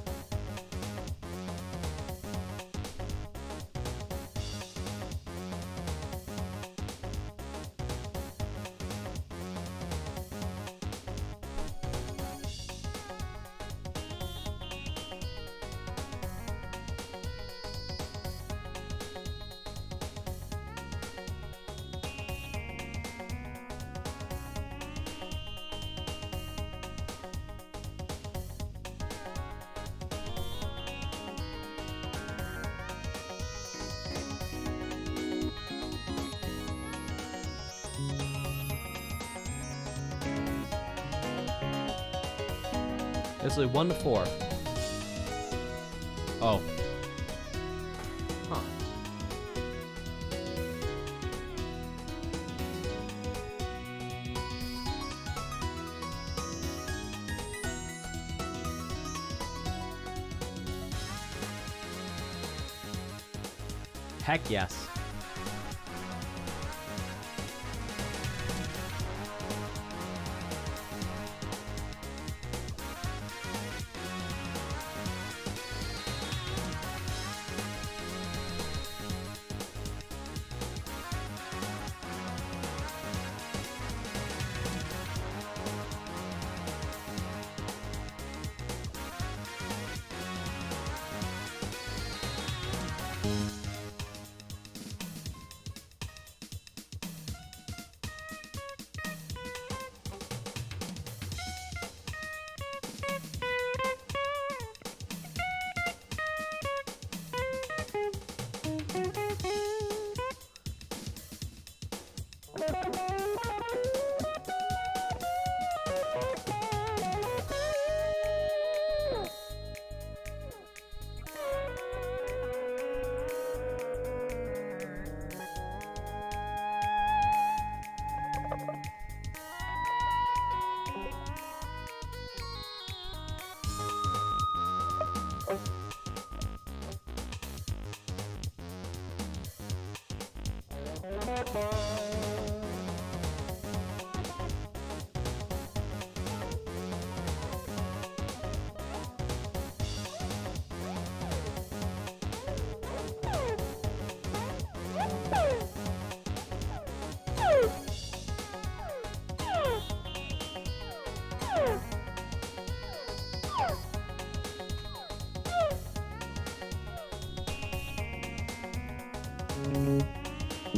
It's like 1 to 4. Oh. Huh. Heck yes.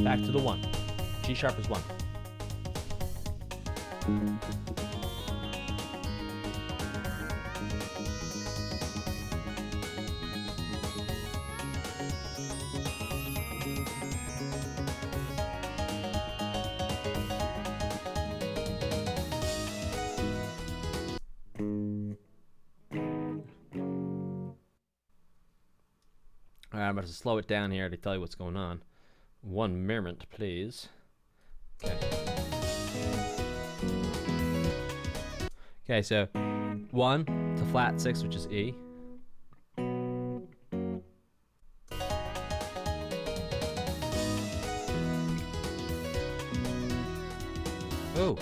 Back to the 1. G sharp is 1. All right, I'm going to slow it down here to tell you what's going on. 1 moment, please. Okay. Okay, so 1 to flat 6, which is E. Oh.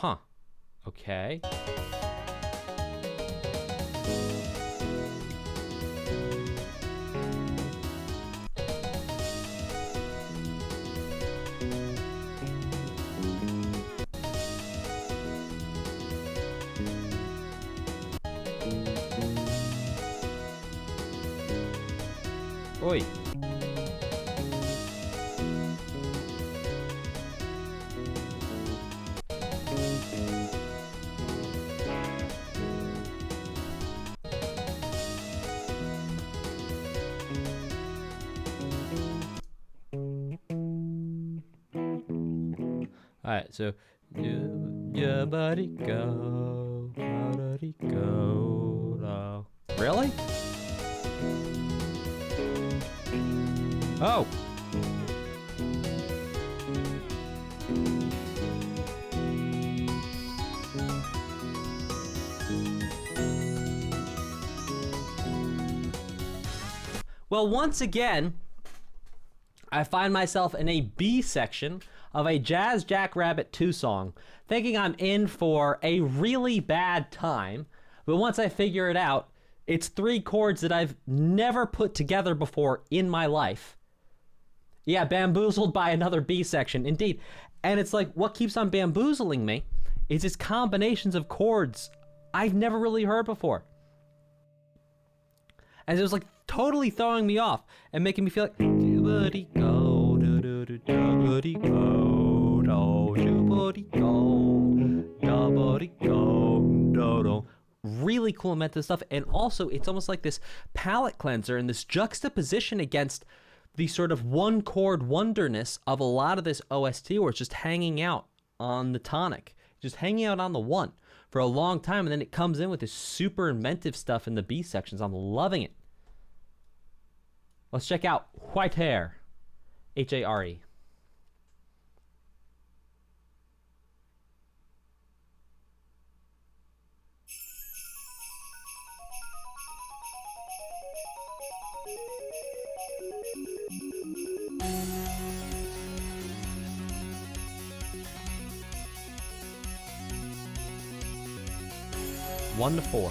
Huh. Okay. Oi. Alright, so your buddy go, how did he go? No. Really? Oh! Well, once again, I find myself in a B section of a Jazz Jackrabbit 2 song, thinking I'm in for a really bad time, but once I figure it out, it's 3 chords that I've never put together before in my life. Yeah, bamboozled by another B section, indeed. And it's like, what keeps on bamboozling me is its combinations of chords I've never really heard before. And it was like totally throwing me off and making me feel like, buddy go, buddy go, buddy go, really cool mental stuff. And also, it's almost like this palette cleanser and this juxtaposition against the sort of one chord wonderness of a lot of this OST, where it's just hanging out on the tonic, just hanging out on the 1 for a long time, and then it comes in with this super inventive stuff in the B sections. I'm loving it. Let's check out White Hare, Hare. One to 4.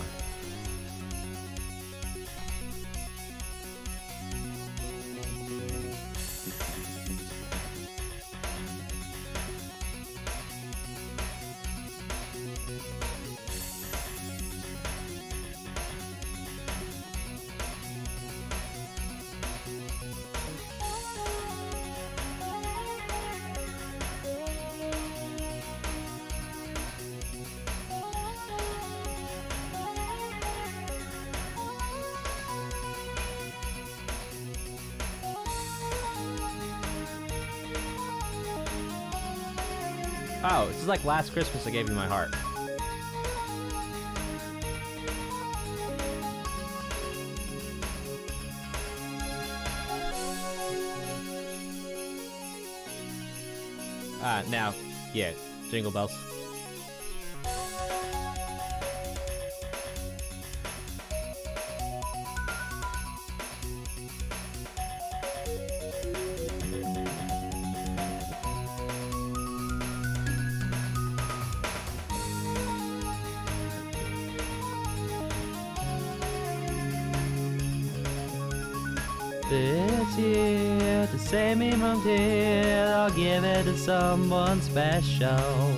Oh, this is like last Christmas I gave you my heart. Now, yeah, Jingle Bells. This year, to save me from tears, I'll give it to someone special.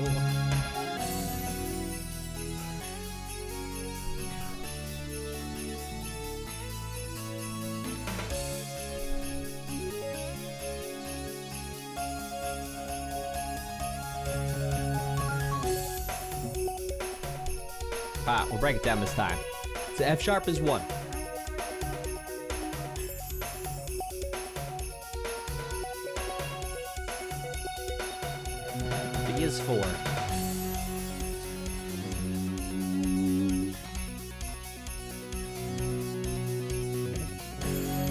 We'll break it down this time. So F sharp is 1. B is 4.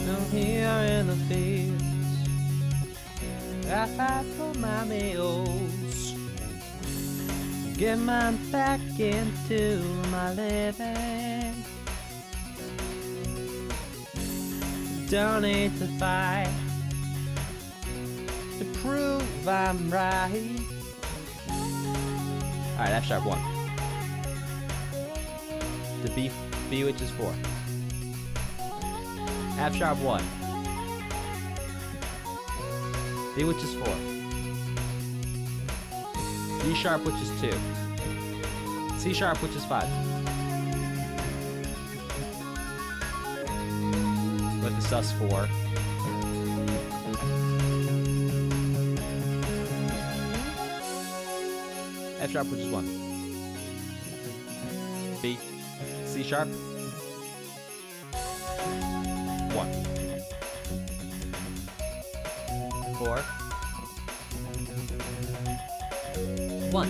Now here in the fields, I fight for my meals, get mine back into my living. Don't need to fight to prove I'm right. Alright, F sharp 1. The B which is 4. F sharp 1. B which is 4. D sharp which is 2. C sharp which is 5. With the sus 4. F sharp which is 1. B. C sharp. 1. 4. 1.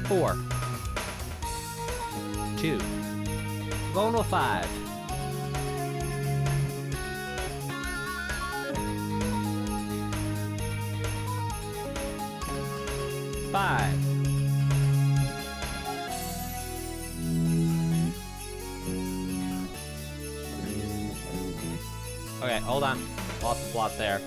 4. 2. Going to a 5. 5. Okay, hold on. Lost the plot there.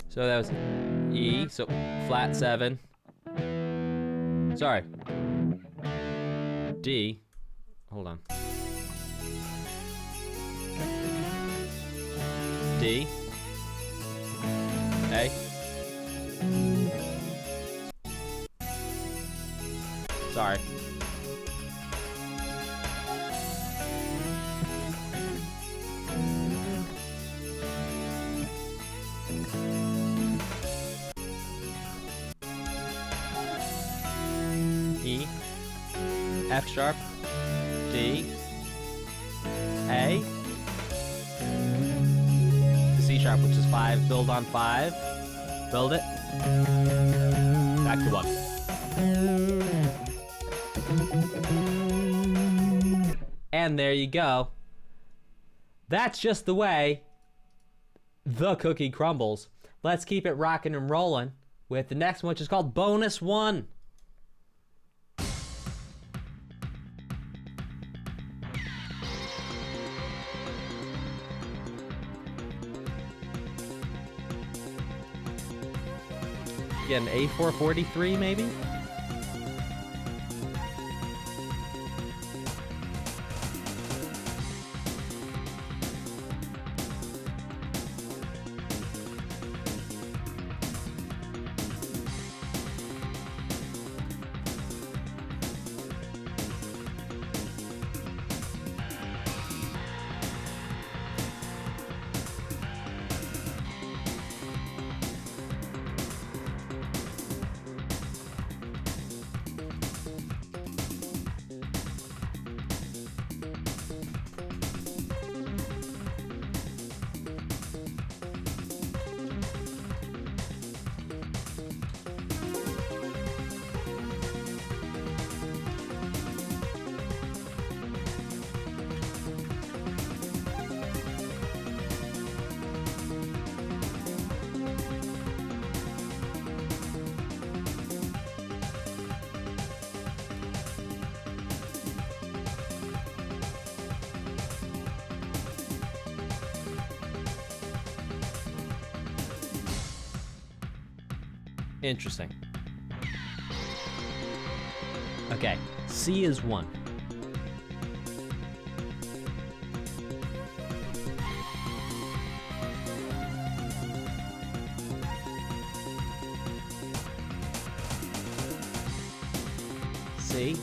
So that was E, so flat 7. Sorry. D. Hold on. D. A. Sorry. E. F sharp. D. A. To C sharp, which is 5. Build on 5. Build it. Back to 1. And there you go. That's just the way the cookie crumbles. Let's keep it rocking and rolling with the next one, which is called Bonus 1. Get an A443 maybe? Interesting. Okay, C is 1. C.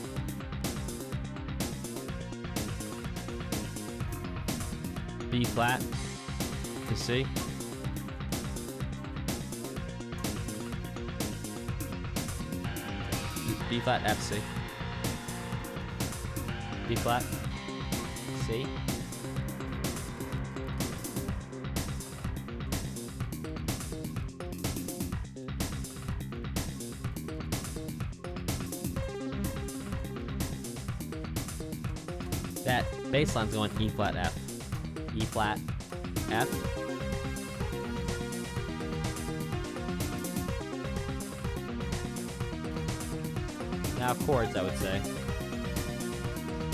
B flat to C. B flat, F, C. B flat, C. That bass line's going E flat, F. E flat, F. Now chords, I would say.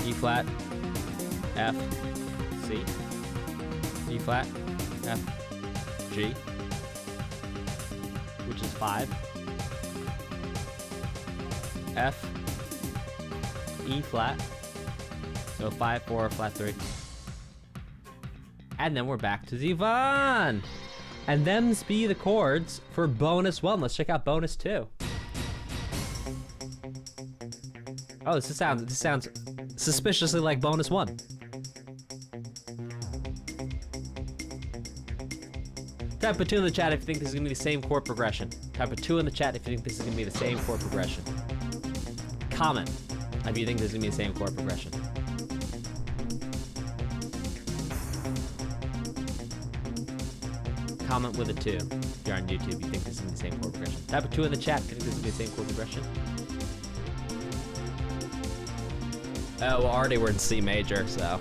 E flat, F, C, E flat, F, G, which is 5, F, E flat, so 5, 4, flat 3. And then we're back to Zivan. And them's be the chords for bonus 1. Let's check out bonus 2. Oh, this sounds suspiciously like bonus 1. Type a 2 in the chat if you think this is gonna be the same chord progression. Type a 2 in the chat if you think this is gonna be the same chord progression. Comment if you think this is gonna be the same chord progression. Comment with a 2 if you're on YouTube. You think this is gonna be the same chord progression. Type a 2 in the chat if you think this is gonna be the same chord progression. Oh, well, already we're in C major, so.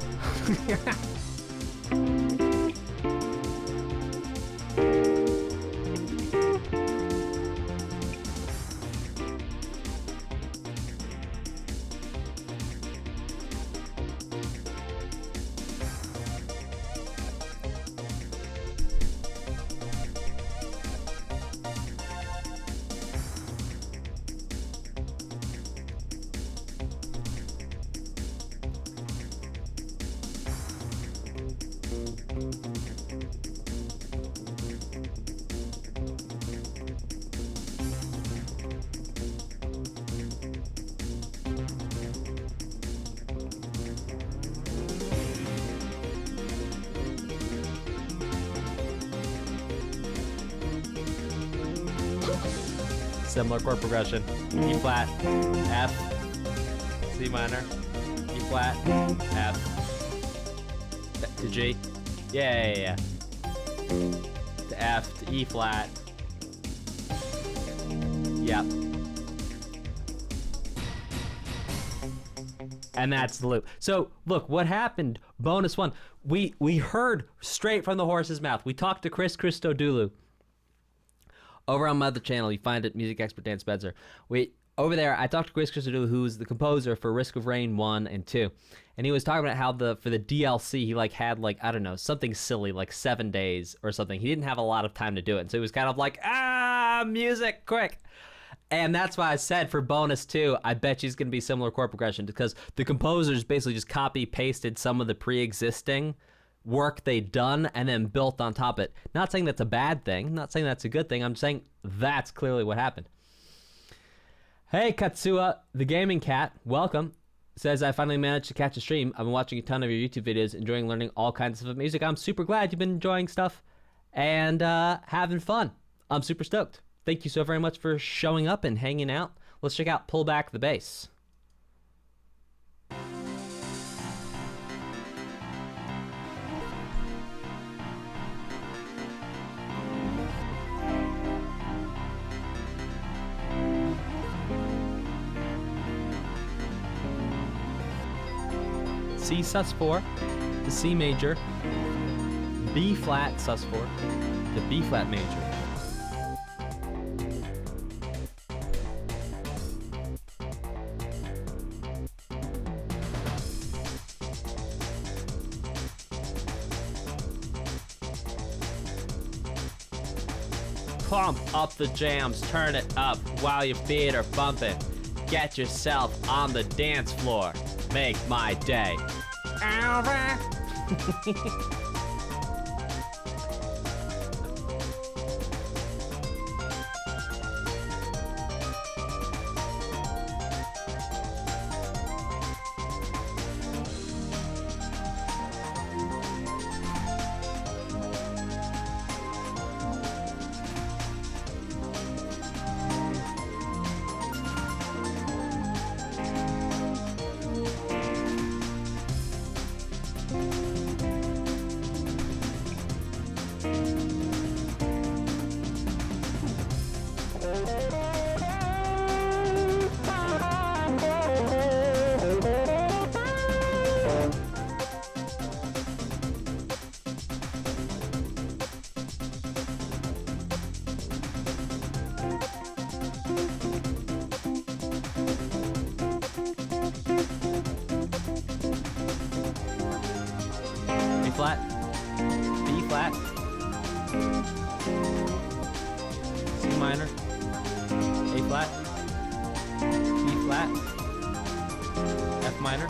Similar chord progression. E flat, F, C minor, E flat, F, to G. Yeah. To F, to E flat. Yep. And that's the loop. So look, what happened, bonus 1, we heard straight from the horse's mouth. We talked to Chris Christodoulou. Over on my other channel, you find it, Music Expert Dan Spencer. Over there, I talked to Chris Christodoulou, who's the composer for Risk of Rain 1 and 2. And he was talking about how for the DLC, he had I don't know, something silly, like 7 days or something. He didn't have a lot of time to do it. And so he was kind of like, music, quick. And that's why I said for bonus 2, I bet she's going to be similar chord progression, because the composers basically just copy-pasted some of the pre-existing work they'd done and then built on top of it. Not saying that's a bad thing, not saying that's a good thing, I'm saying that's clearly what happened. Hey Katsua, the gaming cat, welcome. Says, I finally managed to catch a stream. I've been watching a ton of your YouTube videos, enjoying learning all kinds of music. I'm super glad you've been enjoying stuff and having fun. I'm super stoked. Thank you so very much for showing up and hanging out. Let's check out Pull Back the Bass. C sus4 to C major, B flat sus4 to B flat major. Pump up the jams, turn it up while your feet are bumping. Get yourself on the dance floor. Make my day. flat, B flat, C minor, A flat, B flat, F minor,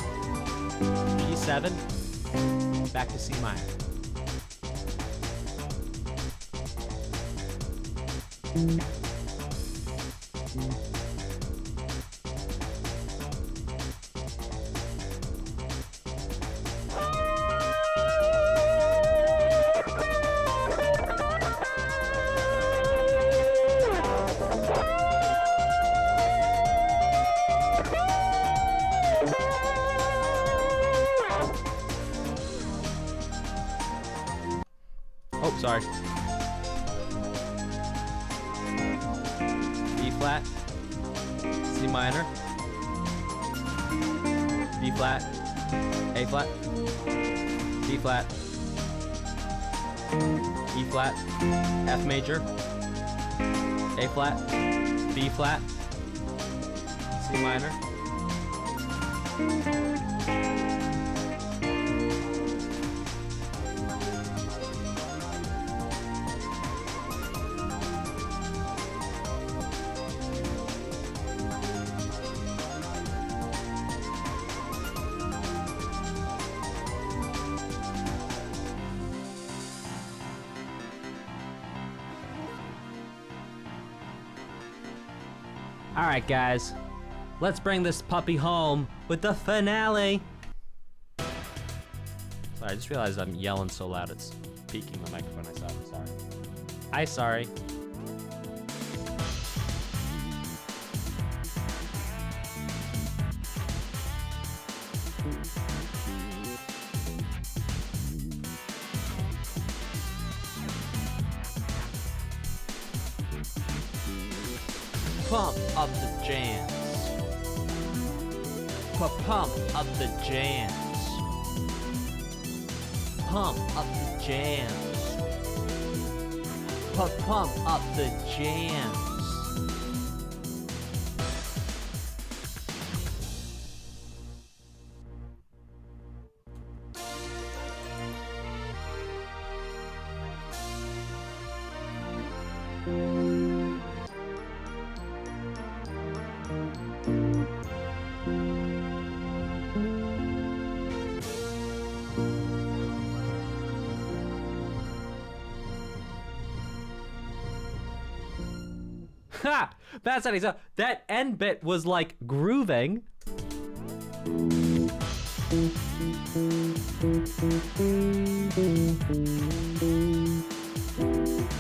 G7, back to C minor. Oh, sorry. B flat, C minor, B flat, A flat, B flat, E flat, F major, A flat, B flat, C minor. All right, guys, let's bring this puppy home with the finale. Sorry, I just realized I'm yelling so loud it's peaking the microphone. Sorry. Pump of the jams. Pump of the jams. Pump of the jams. Pump of the jams. Ha! Fascinating. So that end bit was like grooving.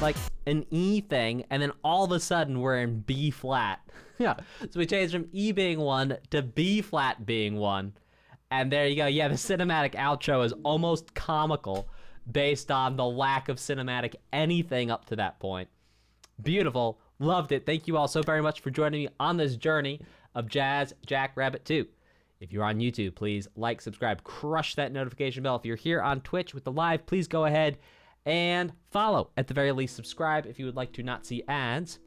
Like an E thing, and then all of a sudden we're in B flat. Yeah. So we changed from E being 1 to B flat being 1. And there you go. Yeah, the cinematic outro is almost comical based on the lack of cinematic anything up to that point. Beautiful. Loved it. Thank you all so very much for joining me on this journey of Jazz Jackrabbit 2. If you're on YouTube, please like, subscribe, crush that notification bell. If you're here on Twitch with the live, please go ahead and follow. At the very least, subscribe if you would like to not see ads.